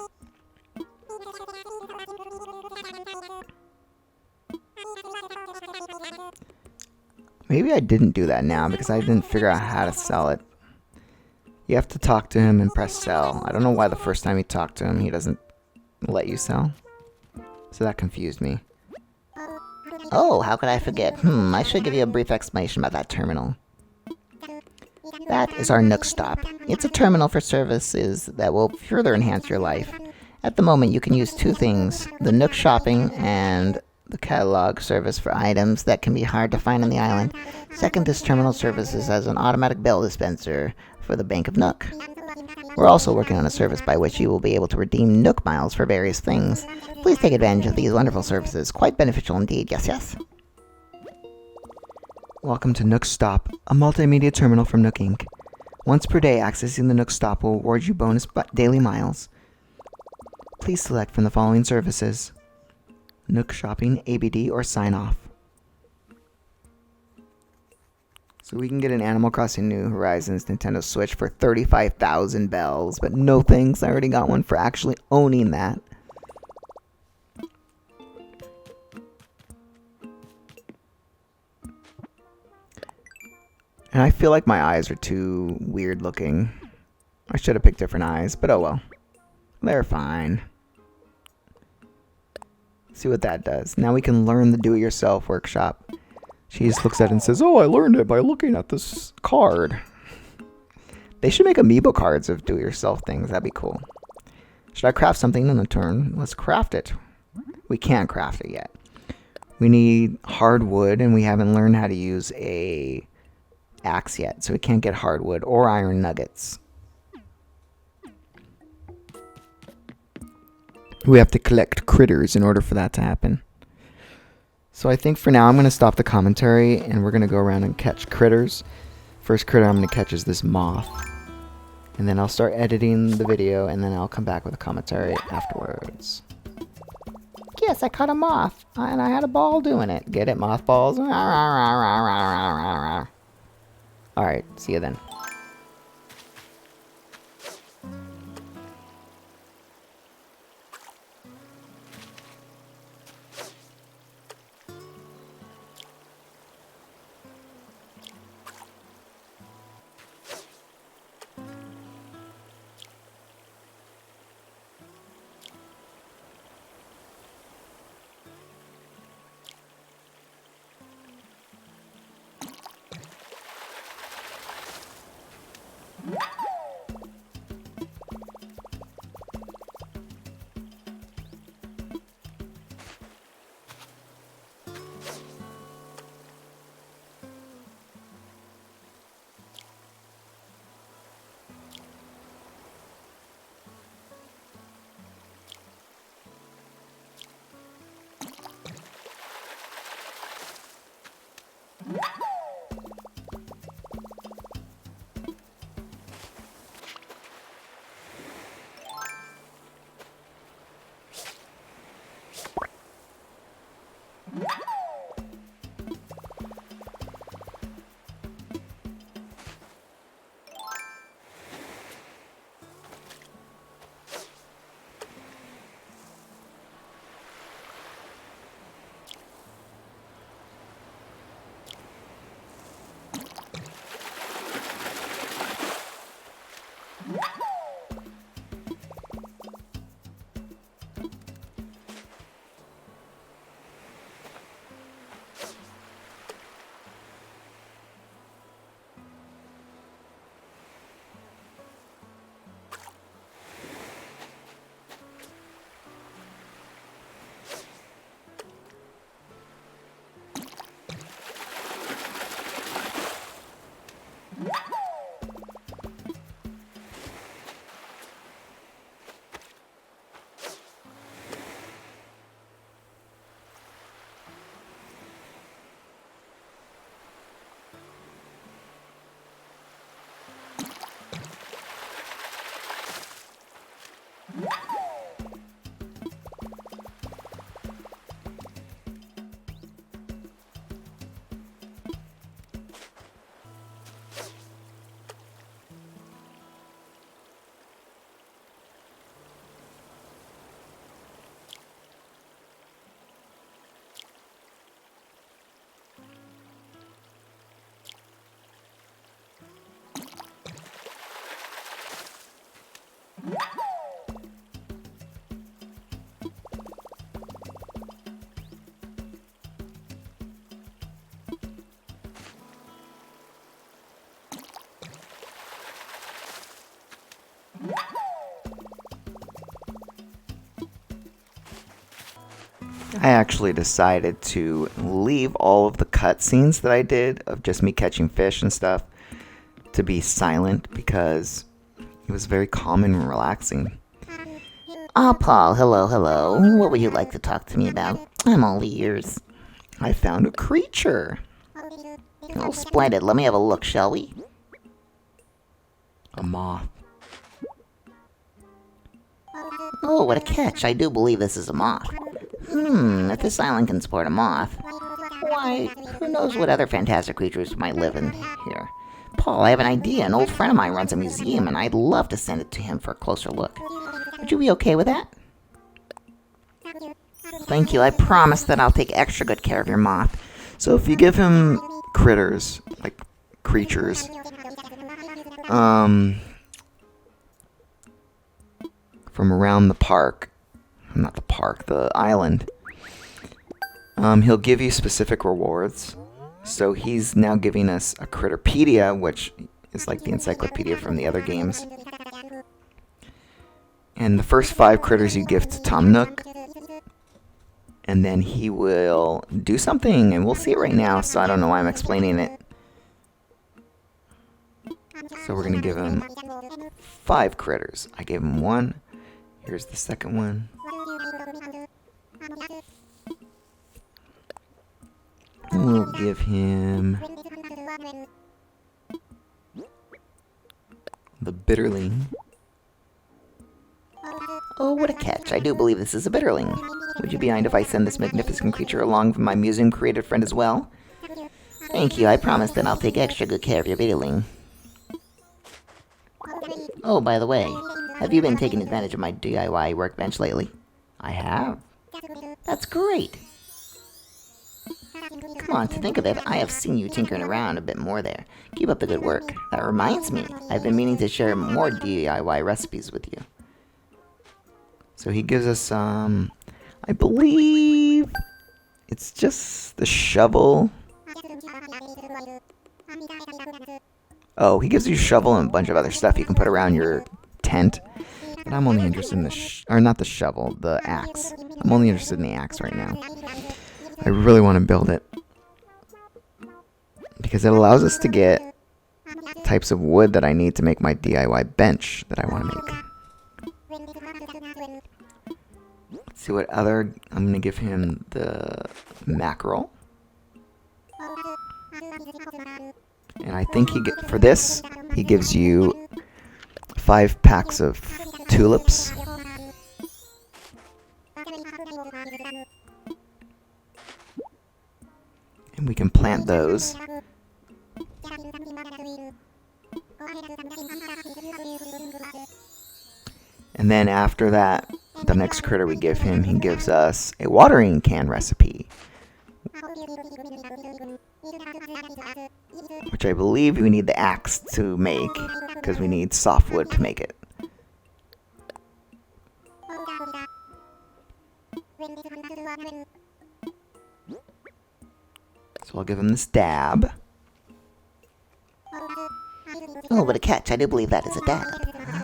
Maybe I didn't do that now because I didn't figure out how to sell it. You have to talk to him and press sell. I don't know why the first time you talk to him he doesn't let you sell. So that confused me. Oh, how could I forget? I should give you a brief explanation about that terminal. That is our Nook Stop. It's a terminal for services that will further enhance your life. At the moment, you can use two things, the Nook Shopping and the catalog service for items that can be hard to find on the island. Second, this terminal services as an automatic bill dispenser for the Bank of Nook. We're also working on a service by which you will be able to redeem Nook miles for various things. Please take advantage of these wonderful services. Quite beneficial indeed, yes. Welcome to Nook Stop, a multimedia terminal from Nook Inc. Once per day, accessing the Nook Stop will award you bonus daily miles. Please select from the following services: Nook Shopping, ABD, or Sign Off. So we can get an Animal Crossing New Horizons Nintendo Switch for 35,000 bells, but no thanks, I already got one for actually owning that. And I feel like my eyes are too weird looking. I should have picked different eyes, but oh well. They're fine. See what that does. Now we can learn the do-it-yourself workshop. She just looks at it and says, "Oh, I learned it by looking at this card." They should make amiibo cards of do-it-yourself things. That'd be cool. Should I craft something in the turn? Let's craft it. We can't craft it yet. We need hardwood, and we haven't learned how to use a axe yet, so we can't get hardwood or iron nuggets. We have to collect critters in order for that to happen. So I think for now I'm going to stop the commentary and we're going to go around and catch critters. First critter I'm going to catch is this moth. And then I'll start editing the video and then I'll come back with a commentary afterwards. Yes, I caught a moth, and I had a ball doing it. Get it, mothballs? Alright, see you then. I actually decided to leave all of the cutscenes that I did of just me catching fish and stuff to be silent because it was very calm and relaxing. Ah, Paul, hello, hello. What would you like to talk to me about? I'm all ears. I found a creature. Oh, splendid. Let me have a look, shall we? A moth. Oh, what a catch. I do believe this is a moth. If this island can support a moth, why, who knows what other fantastic creatures might live in here. Paul, I have an idea. An old friend of mine runs a museum, and I'd love to send it to him for a closer look. Would you be okay with that? Thank you. I promise that I'll take extra good care of your moth. So if you give him critters, like creatures, from around the park, not the park, the island, he'll give you specific rewards. So he's now giving us a Critterpedia, which is like the encyclopedia from the other games. And the first 5 critters you give to Tom Nook, and then he will do something, and we'll see it right now, so I don't know why I'm explaining it. So we're going to give him 5 critters. I gave him 1. Here's the second one. We'll give him the Bitterling. Oh, what a catch. I do believe this is a bitterling. Would you be kind if I send this magnificent creature along with my museum-created friend as well? Thank you. I promise that I'll take extra good care of your bitterling. Oh, by the way, have you been taking advantage of my DIY workbench lately? I have. That's great. Come on, to think of it, I have seen you tinkering around a bit more there. Keep up the good work. That reminds me, I've been meaning to share more DIY recipes with you. So he gives us, I believe it's just the shovel. Oh, he gives you a shovel and a bunch of other stuff you can put around your tent. But I'm only interested in or not the shovel, the axe. I'm only interested in the axe right now. I really want to build it, because it allows us to get types of wood that I need to make my DIY bench that I want to make. Let's see what other... I'm going to give him the mackerel. And I think for this, he gives you 5 packs of tulips. And we can plant those. And then after that, the next critter we give him, he gives us a watering can recipe, which I believe we need the axe to make, because we need softwood to make it. So I'll give him this dab. Oh, what a catch. I do believe that is a dab.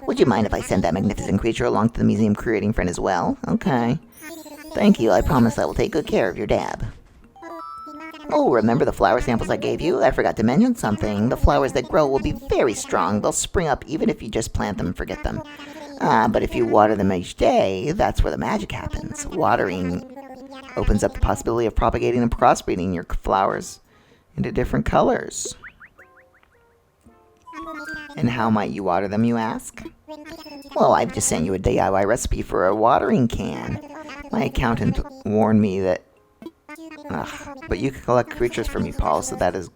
Would you mind if I send that magnificent creature along to the museum creating friend as well? Okay. Thank you. I promise I will take good care of your dab. Oh, remember the flower samples I gave you? I forgot to mention something. The flowers that grow will be very strong. They'll spring up even if you just plant them and forget them. But if you water them each day, that's where the magic happens. Watering opens up the possibility of propagating and crossbreeding your flowers into different colors. And how might you water them, you ask? Well, I've just sent you a DIY recipe for a watering can. My accountant warned me that... but you can collect creatures for me, Paul, so that is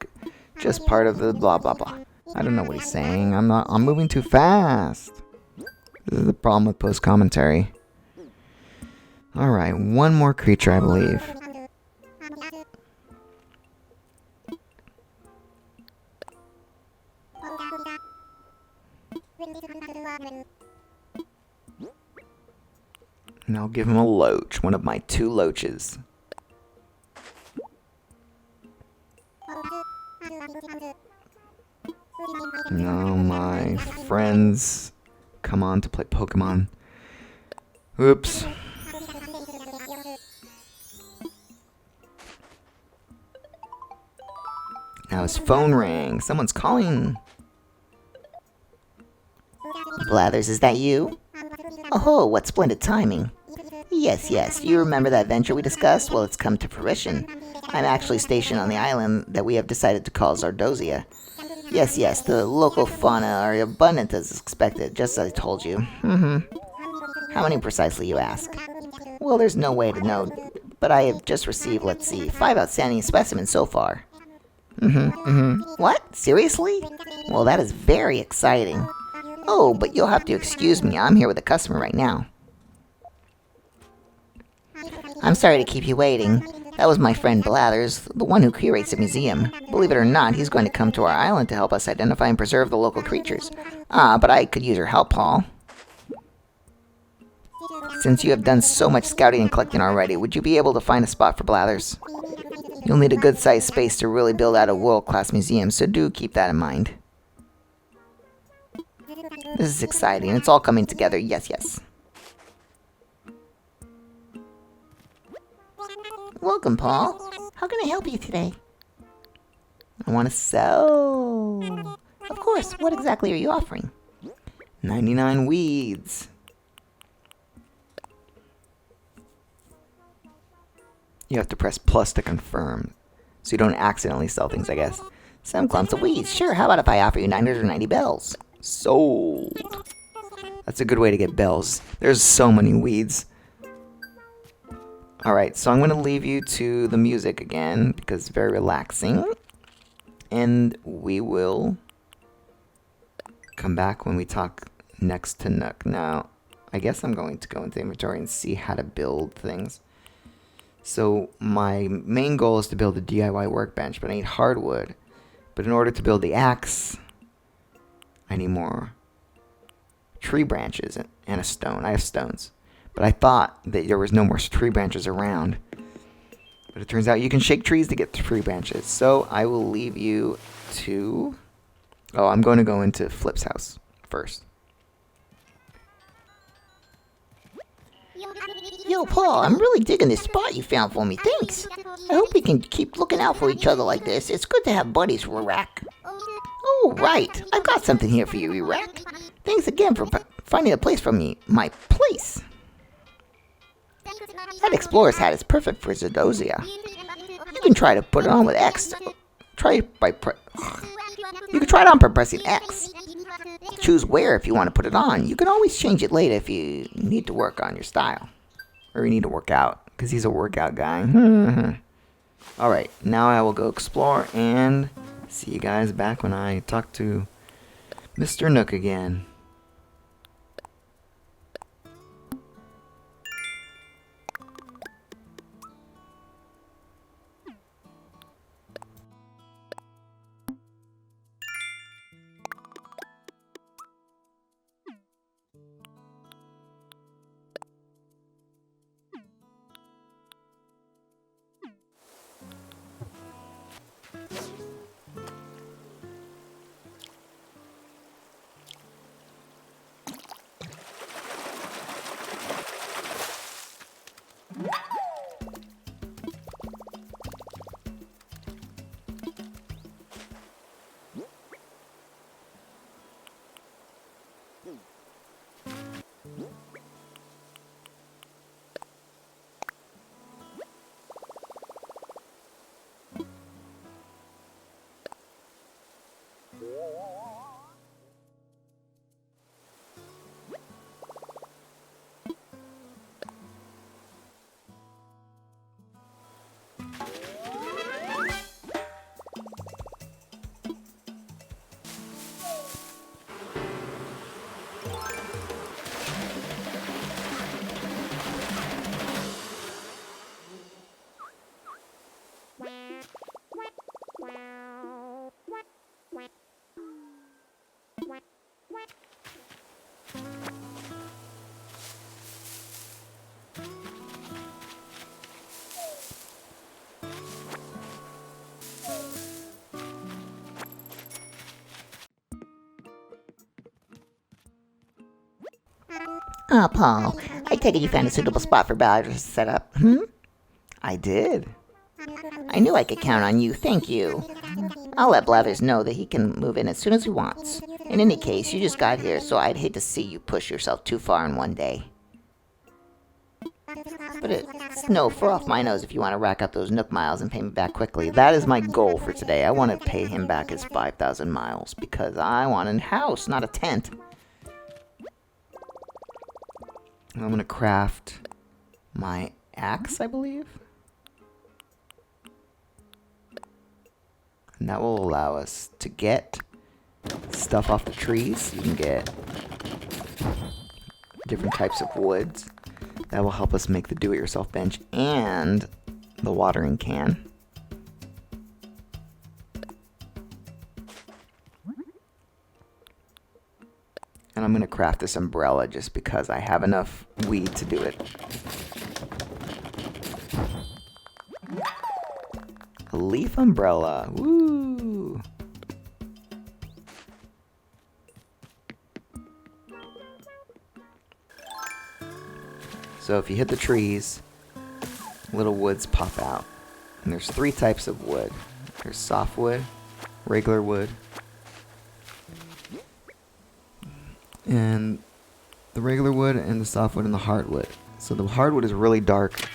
just part of the blah blah blah. I don't know what he's saying. I'm moving too fast. This is the problem with post-commentary. Alright, one more creature, I believe. And I'll give him a loach, one of my 2 loaches. Now my friends come on to play Pokemon. Oops. Now his phone rang. Someone's calling. Blathers, is that you? Oh, what splendid timing. Yes, you remember that venture we discussed? Well, it's come to fruition. I'm actually stationed on the island that we have decided to call Zardozia. Yes, the local fauna are abundant as expected, just as I told you. How many precisely, you ask? Well, there's no way to know, but I have just received, 5 outstanding specimens so far. What? Seriously? Well, that is very exciting. Oh, but you'll have to excuse me. I'm here with a customer right now. I'm sorry to keep you waiting. That was my friend Blathers, the one who curates the museum. Believe it or not, he's going to come to our island to help us identify and preserve the local creatures. But I could use your help, Paul. Since you have done so much scouting and collecting already, would you be able to find a spot for Blathers? You'll need a good-sized space to really build out a world-class museum, so do keep that in mind. This is exciting. It's all coming together. Yes. Welcome, Paul. How can I help you today? I want to sell. Of course. What exactly are you offering? 99 weeds. You have to press plus to confirm, so you don't accidentally sell things, I guess. Some clumps of weeds. Sure, how about if I offer you 990 bells? Sold. That's a good way to get bells. There's so many weeds. Alright, so I'm going to leave you to the music again, because it's very relaxing. And we will come back when we talk next to Nook. Now, I guess I'm going to go into inventory and see how to build things. So my main goal is to build a DIY workbench, but I need hardwood. But in order to build the axe, I need more tree branches and a stone. I have stones. But I thought that there was no more tree branches around. But it turns out you can shake trees to get tree branches. So I will leave you to... Oh, I'm going to go into Flip's house first. Yo, Paul, I'm really digging this spot you found for me. Thanks. I hope we can keep looking out for each other like this. It's good to have buddies, Rarak. Oh, right. I've got something here for you, Rarak. Thanks again for finding a place for me. My place. That explorer's hat is perfect for Zardozia. You can try to put it on with X. You can try it on by pressing X. Choose where if you want to put it on. You can always change it later if you need to work on your style. Or you need to work out, because he's a workout guy. Alright, now I will go explore and see you guys back when I talk to Mr. Nook again. Paul, I take it you found a suitable spot for Blathers to set up, I did. I knew I could count on you, thank you. I'll let Blathers know that he can move in as soon as he wants. In any case, you just got here, so I'd hate to see you push yourself too far in one day. But it's no fur off my nose if you want to rack up those Nook miles and pay me back quickly. That is my goal for today. I want to pay him back his 5,000 miles because I want a house, not a tent. I'm going to craft my axe, I believe. And that will allow us to get stuff off the trees. You can get different types of woods. That will help us make the do-it-yourself bench and the watering can. And I'm going to craft this umbrella just because I have enough weed to do it. A leaf umbrella. Woo! So if you hit the trees, little woods pop out. And there's 3 types of wood. There's softwood, regular wood, and the regular wood and the softwood and the hardwood. So the hardwood is really dark.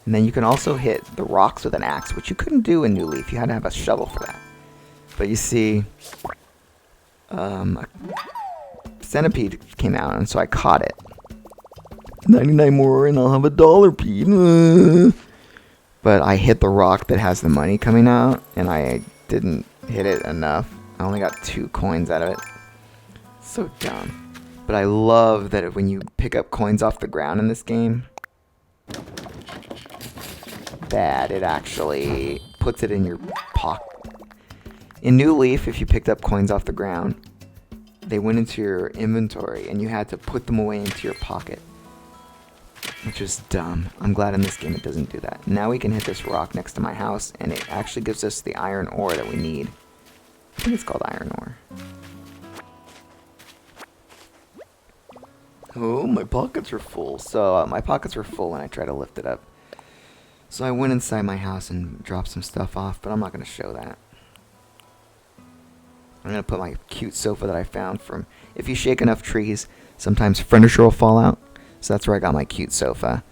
And then you can also hit the rocks with an axe, which you couldn't do in New Leaf. You had to have a shovel for that. But you see, a centipede came out, and so I caught it. 99 more and I'll have $1, Pete. But I hit the rock that has the money coming out, and I didn't hit it enough. I only got 2 coins out of it. So dumb. But I love that when you pick up coins off the ground in this game, that it actually puts it in your pocket. In New Leaf, if you picked up coins off the ground, they went into your inventory, and you had to put them away into your pocket. Which is dumb. I'm glad in this game it doesn't do that. Now we can hit this rock next to my house, and it actually gives us the iron ore that we need. I think it's called iron ore. Oh, my pockets are full. So my pockets were full and I tried to lift it up. So I went inside my house and dropped some stuff off, but I'm not going to show that. I'm going to put my cute sofa that I found from... If you shake enough trees, sometimes furniture will fall out. So that's where I got my cute sofa.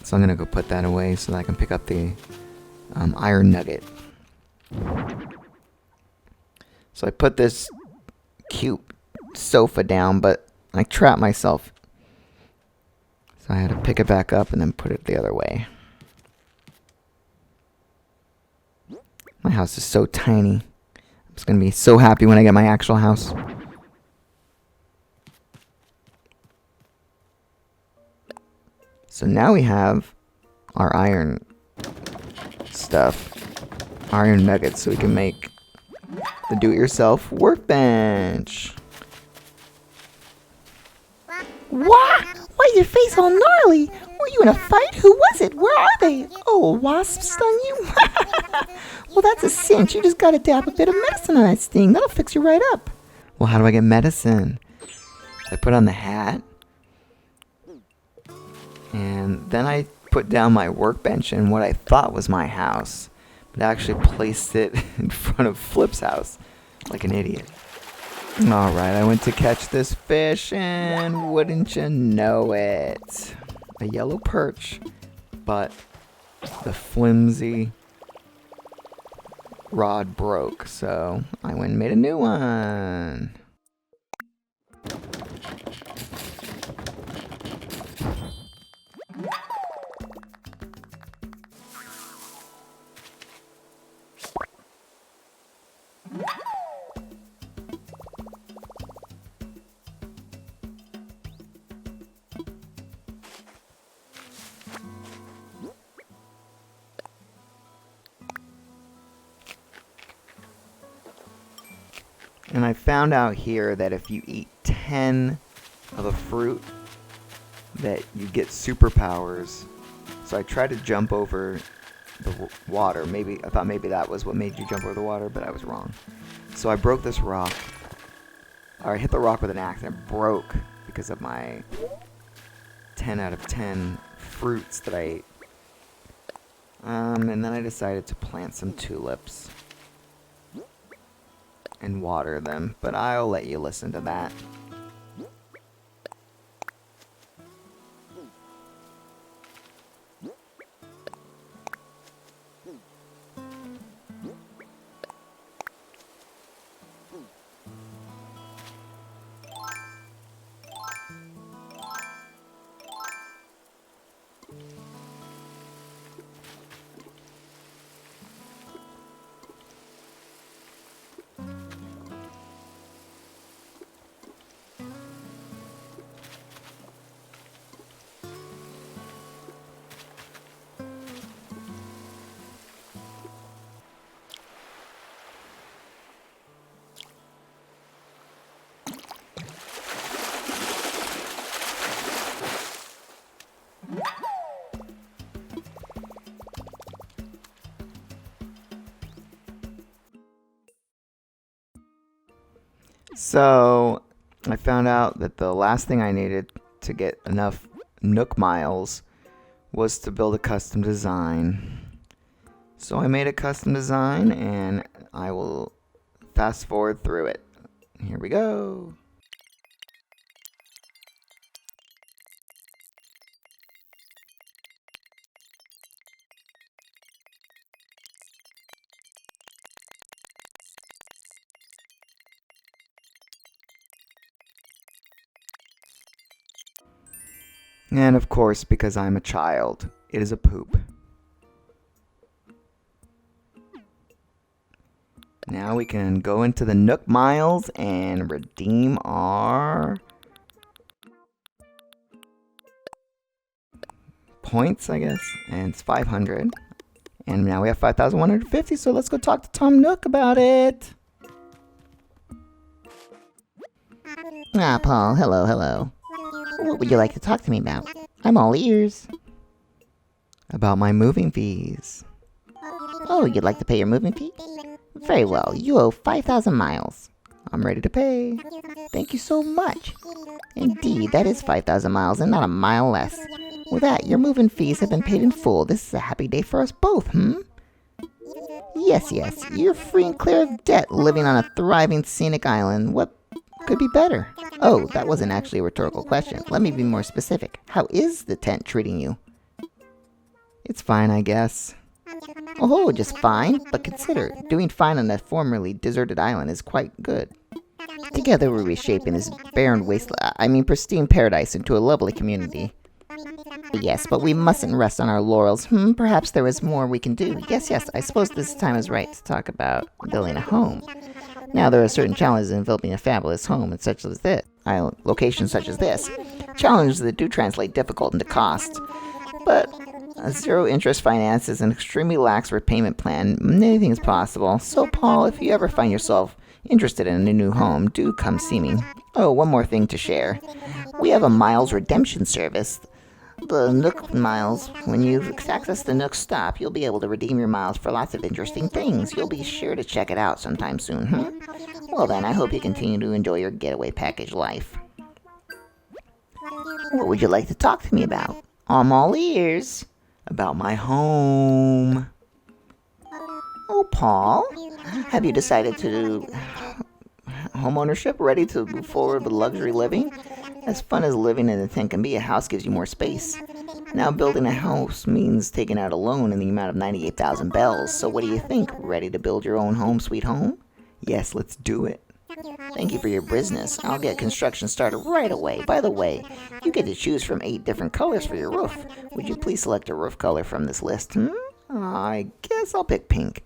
So I'm going to go put that away so that I can pick up the iron nugget. So I put this cute sofa down, but I trapped myself. So I had to pick it back up and then put it the other way. My house is so tiny. I'm just going to be so happy when I get my actual house. So now we have our iron stuff, iron nuggets, so we can make the do-it-yourself workbench. What? Why is your face all gnarly? Were you in a fight? Who was it? Where are they? Oh, a wasp stung you? Well, that's a cinch. You just gotta dab a bit of medicine on that sting. That'll fix you right up. Well, how do I get medicine? I put on the hat. And then I put down my workbench in what I thought was my house. But I actually placed it in front of Flip's house. Like an idiot. Alright, I went to catch this fish and wouldn't you know it. A yellow perch. But the flimsy rod broke. So I went and made a new one. And I found out here that if you eat 10 of a fruit, that you get superpowers. So I tried to jump over the water. I thought maybe that was what made you jump over the water, but I was wrong. So I broke this rock. Or I hit the rock with an axe and it broke because of my 10 out of 10 fruits that I ate. And then I decided to plant some tulips. and water them, but I'll let you listen to that. So, I found out that the last thing I needed to get enough Nook miles was to build a custom design. So I made a custom design and I will fast forward through it. Here we go. And of course, because I'm a child, it is a poop. Now we can go into the Nook Miles and redeem our points, I guess. And it's 500. And now we have 5,150, so let's go talk to Tom Nook about it. Ah, Paul, hello. What would you like to talk to me about? I'm all ears. About my moving fees. Oh, you'd like to pay your moving fee? Very well, you owe 5,000 miles. I'm ready to pay. Thank you so much. Indeed, that is 5,000 miles and not a mile less. With that, your moving fees have been paid in full. This is a happy day for us both, Yes, you're free and clear of debt, living on a thriving scenic island. What could be better? Oh, that wasn't actually a rhetorical question. Let me be more specific. How is the tent treating you? It's fine, I guess. Oh, just fine. But consider, doing fine on a formerly deserted island is quite good. Together we're reshaping this barren pristine paradise into a lovely community. Yes, but we mustn't rest on our laurels. Perhaps there is more we can do. Yes, I suppose this time is right to talk about building a home. Now, there are certain challenges in building a fabulous home in such as this, locations such as this. Challenges that do translate difficult into cost. But a zero-interest finance is an extremely lax repayment plan. Anything is possible. So, Paul, if you ever find yourself interested in a new home, do come see me. Oh, one more thing to share. We have a miles redemption service. The Nook Miles. When you access the Nook Stop, you'll be able to redeem your miles for lots of interesting things. You'll be sure to check it out sometime soon, Well then, I hope you continue to enjoy your getaway package life. What would you like to talk to me about? I'm all ears. About my home. Oh, Paul, have you decided to do homeownership, ready to move forward with luxury living? As fun as living in a tent can be, a house gives you more space. Now, building a house means taking out a loan in the amount of 98,000 bells. So what do you think? Ready to build your own home, sweet home? Yes, let's do it. Thank you for your business. I'll get construction started right away. By the way, you get to choose from 8 different colors for your roof. Would you please select a roof color from this list? I guess I'll pick pink.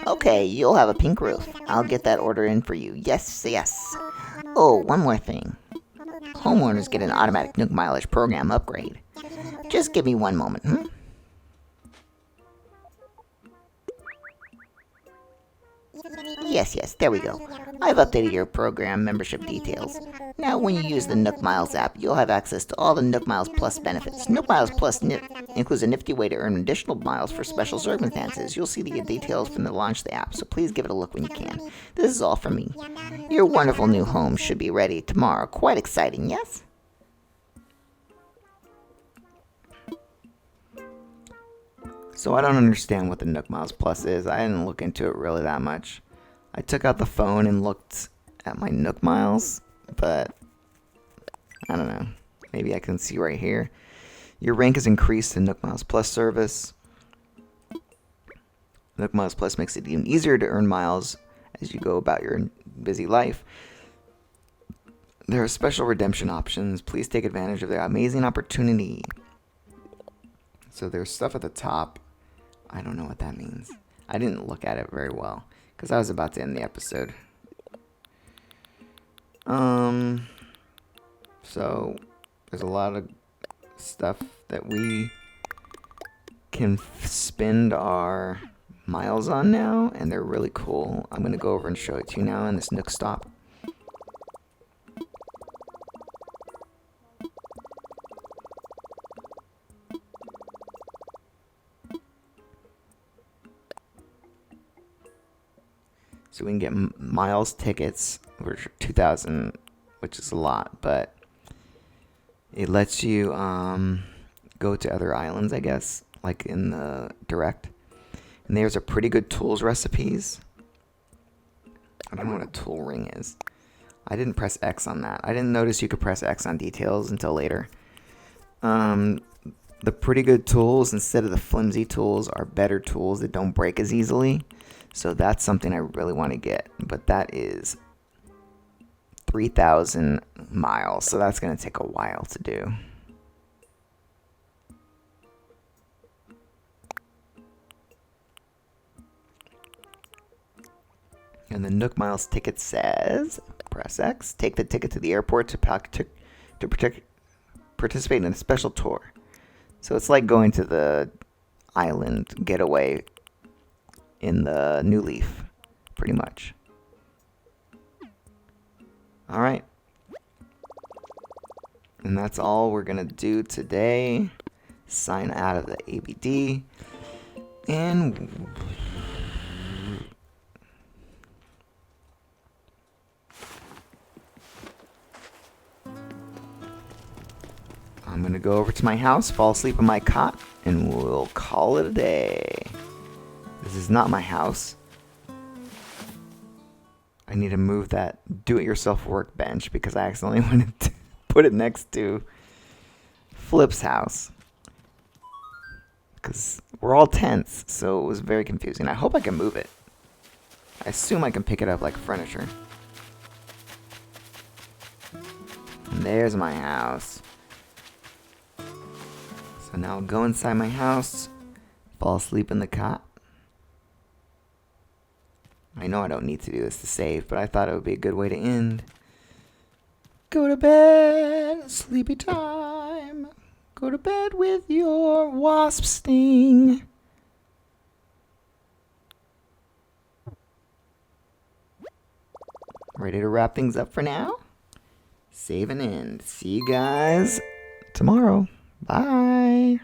Okay, you'll have a pink roof. I'll get that order in for you. Yes. Oh, one more thing. Homeowners get an automatic Nook mileage program upgrade. Just give me one moment, Yes, there we go. I've updated your program membership details. Now, when you use the Nook Miles app, you'll have access to all the Nook Miles Plus benefits. Nook Miles Plus includes a nifty way to earn additional miles for special circumstances. You'll see the details from the launch of the app, so please give it a look when you can. This is all from me. Your wonderful new home should be ready tomorrow. Quite exciting, yes? So I don't understand what the Nook Miles Plus is. I didn't look into it really that much. I took out the phone and looked at my Nook Miles, but I don't know. Maybe I can see right here. Your rank is increased in Nook Miles Plus service. Nook Miles Plus makes it even easier to earn miles as you go about your busy life. There are special redemption options. Please take advantage of the amazing opportunity. So there's stuff at the top. I don't know what that means. I didn't look at it very well because I was about to end the episode. So there's a lot of stuff that we can spend our miles on now, and they're really cool. I'm gonna go over and show it to you now in this Nook stop. So we can get miles tickets, which are 2,000, which is a lot, but it lets you go to other islands, I guess, like in the direct. And there's a pretty good tools recipes. I don't know what a tool ring is. I didn't press X on that. I didn't notice you could press X on details until later. The pretty good tools instead of the flimsy tools are better tools that don't break as easily. So that's something I really want to get. But that is 3,000 miles. So that's going to take a while to do. And the Nook Miles ticket says, press X, take the ticket to the airport to participate in a special tour. So it's like going to the island getaway in the New Leaf, pretty much. Alright. And that's all we're going to do today. Sign out of the ABD. And I'm going to go over to my house, fall asleep in my cot, and we'll call it a day. This is not my house. I need to move that do-it-yourself workbench because I accidentally went to put it next to Flip's house. Because we're all tense, so it was very confusing. I hope I can move it. I assume I can pick it up like furniture. And there's my house. So now I'll go inside my house, fall asleep in the cot. I know I don't need to do this to save, but I thought it would be a good way to end. Go to bed, sleepy time. Go to bed with your wasp sting. Ready to wrap things up for now? Save and end. See you guys tomorrow. Bye.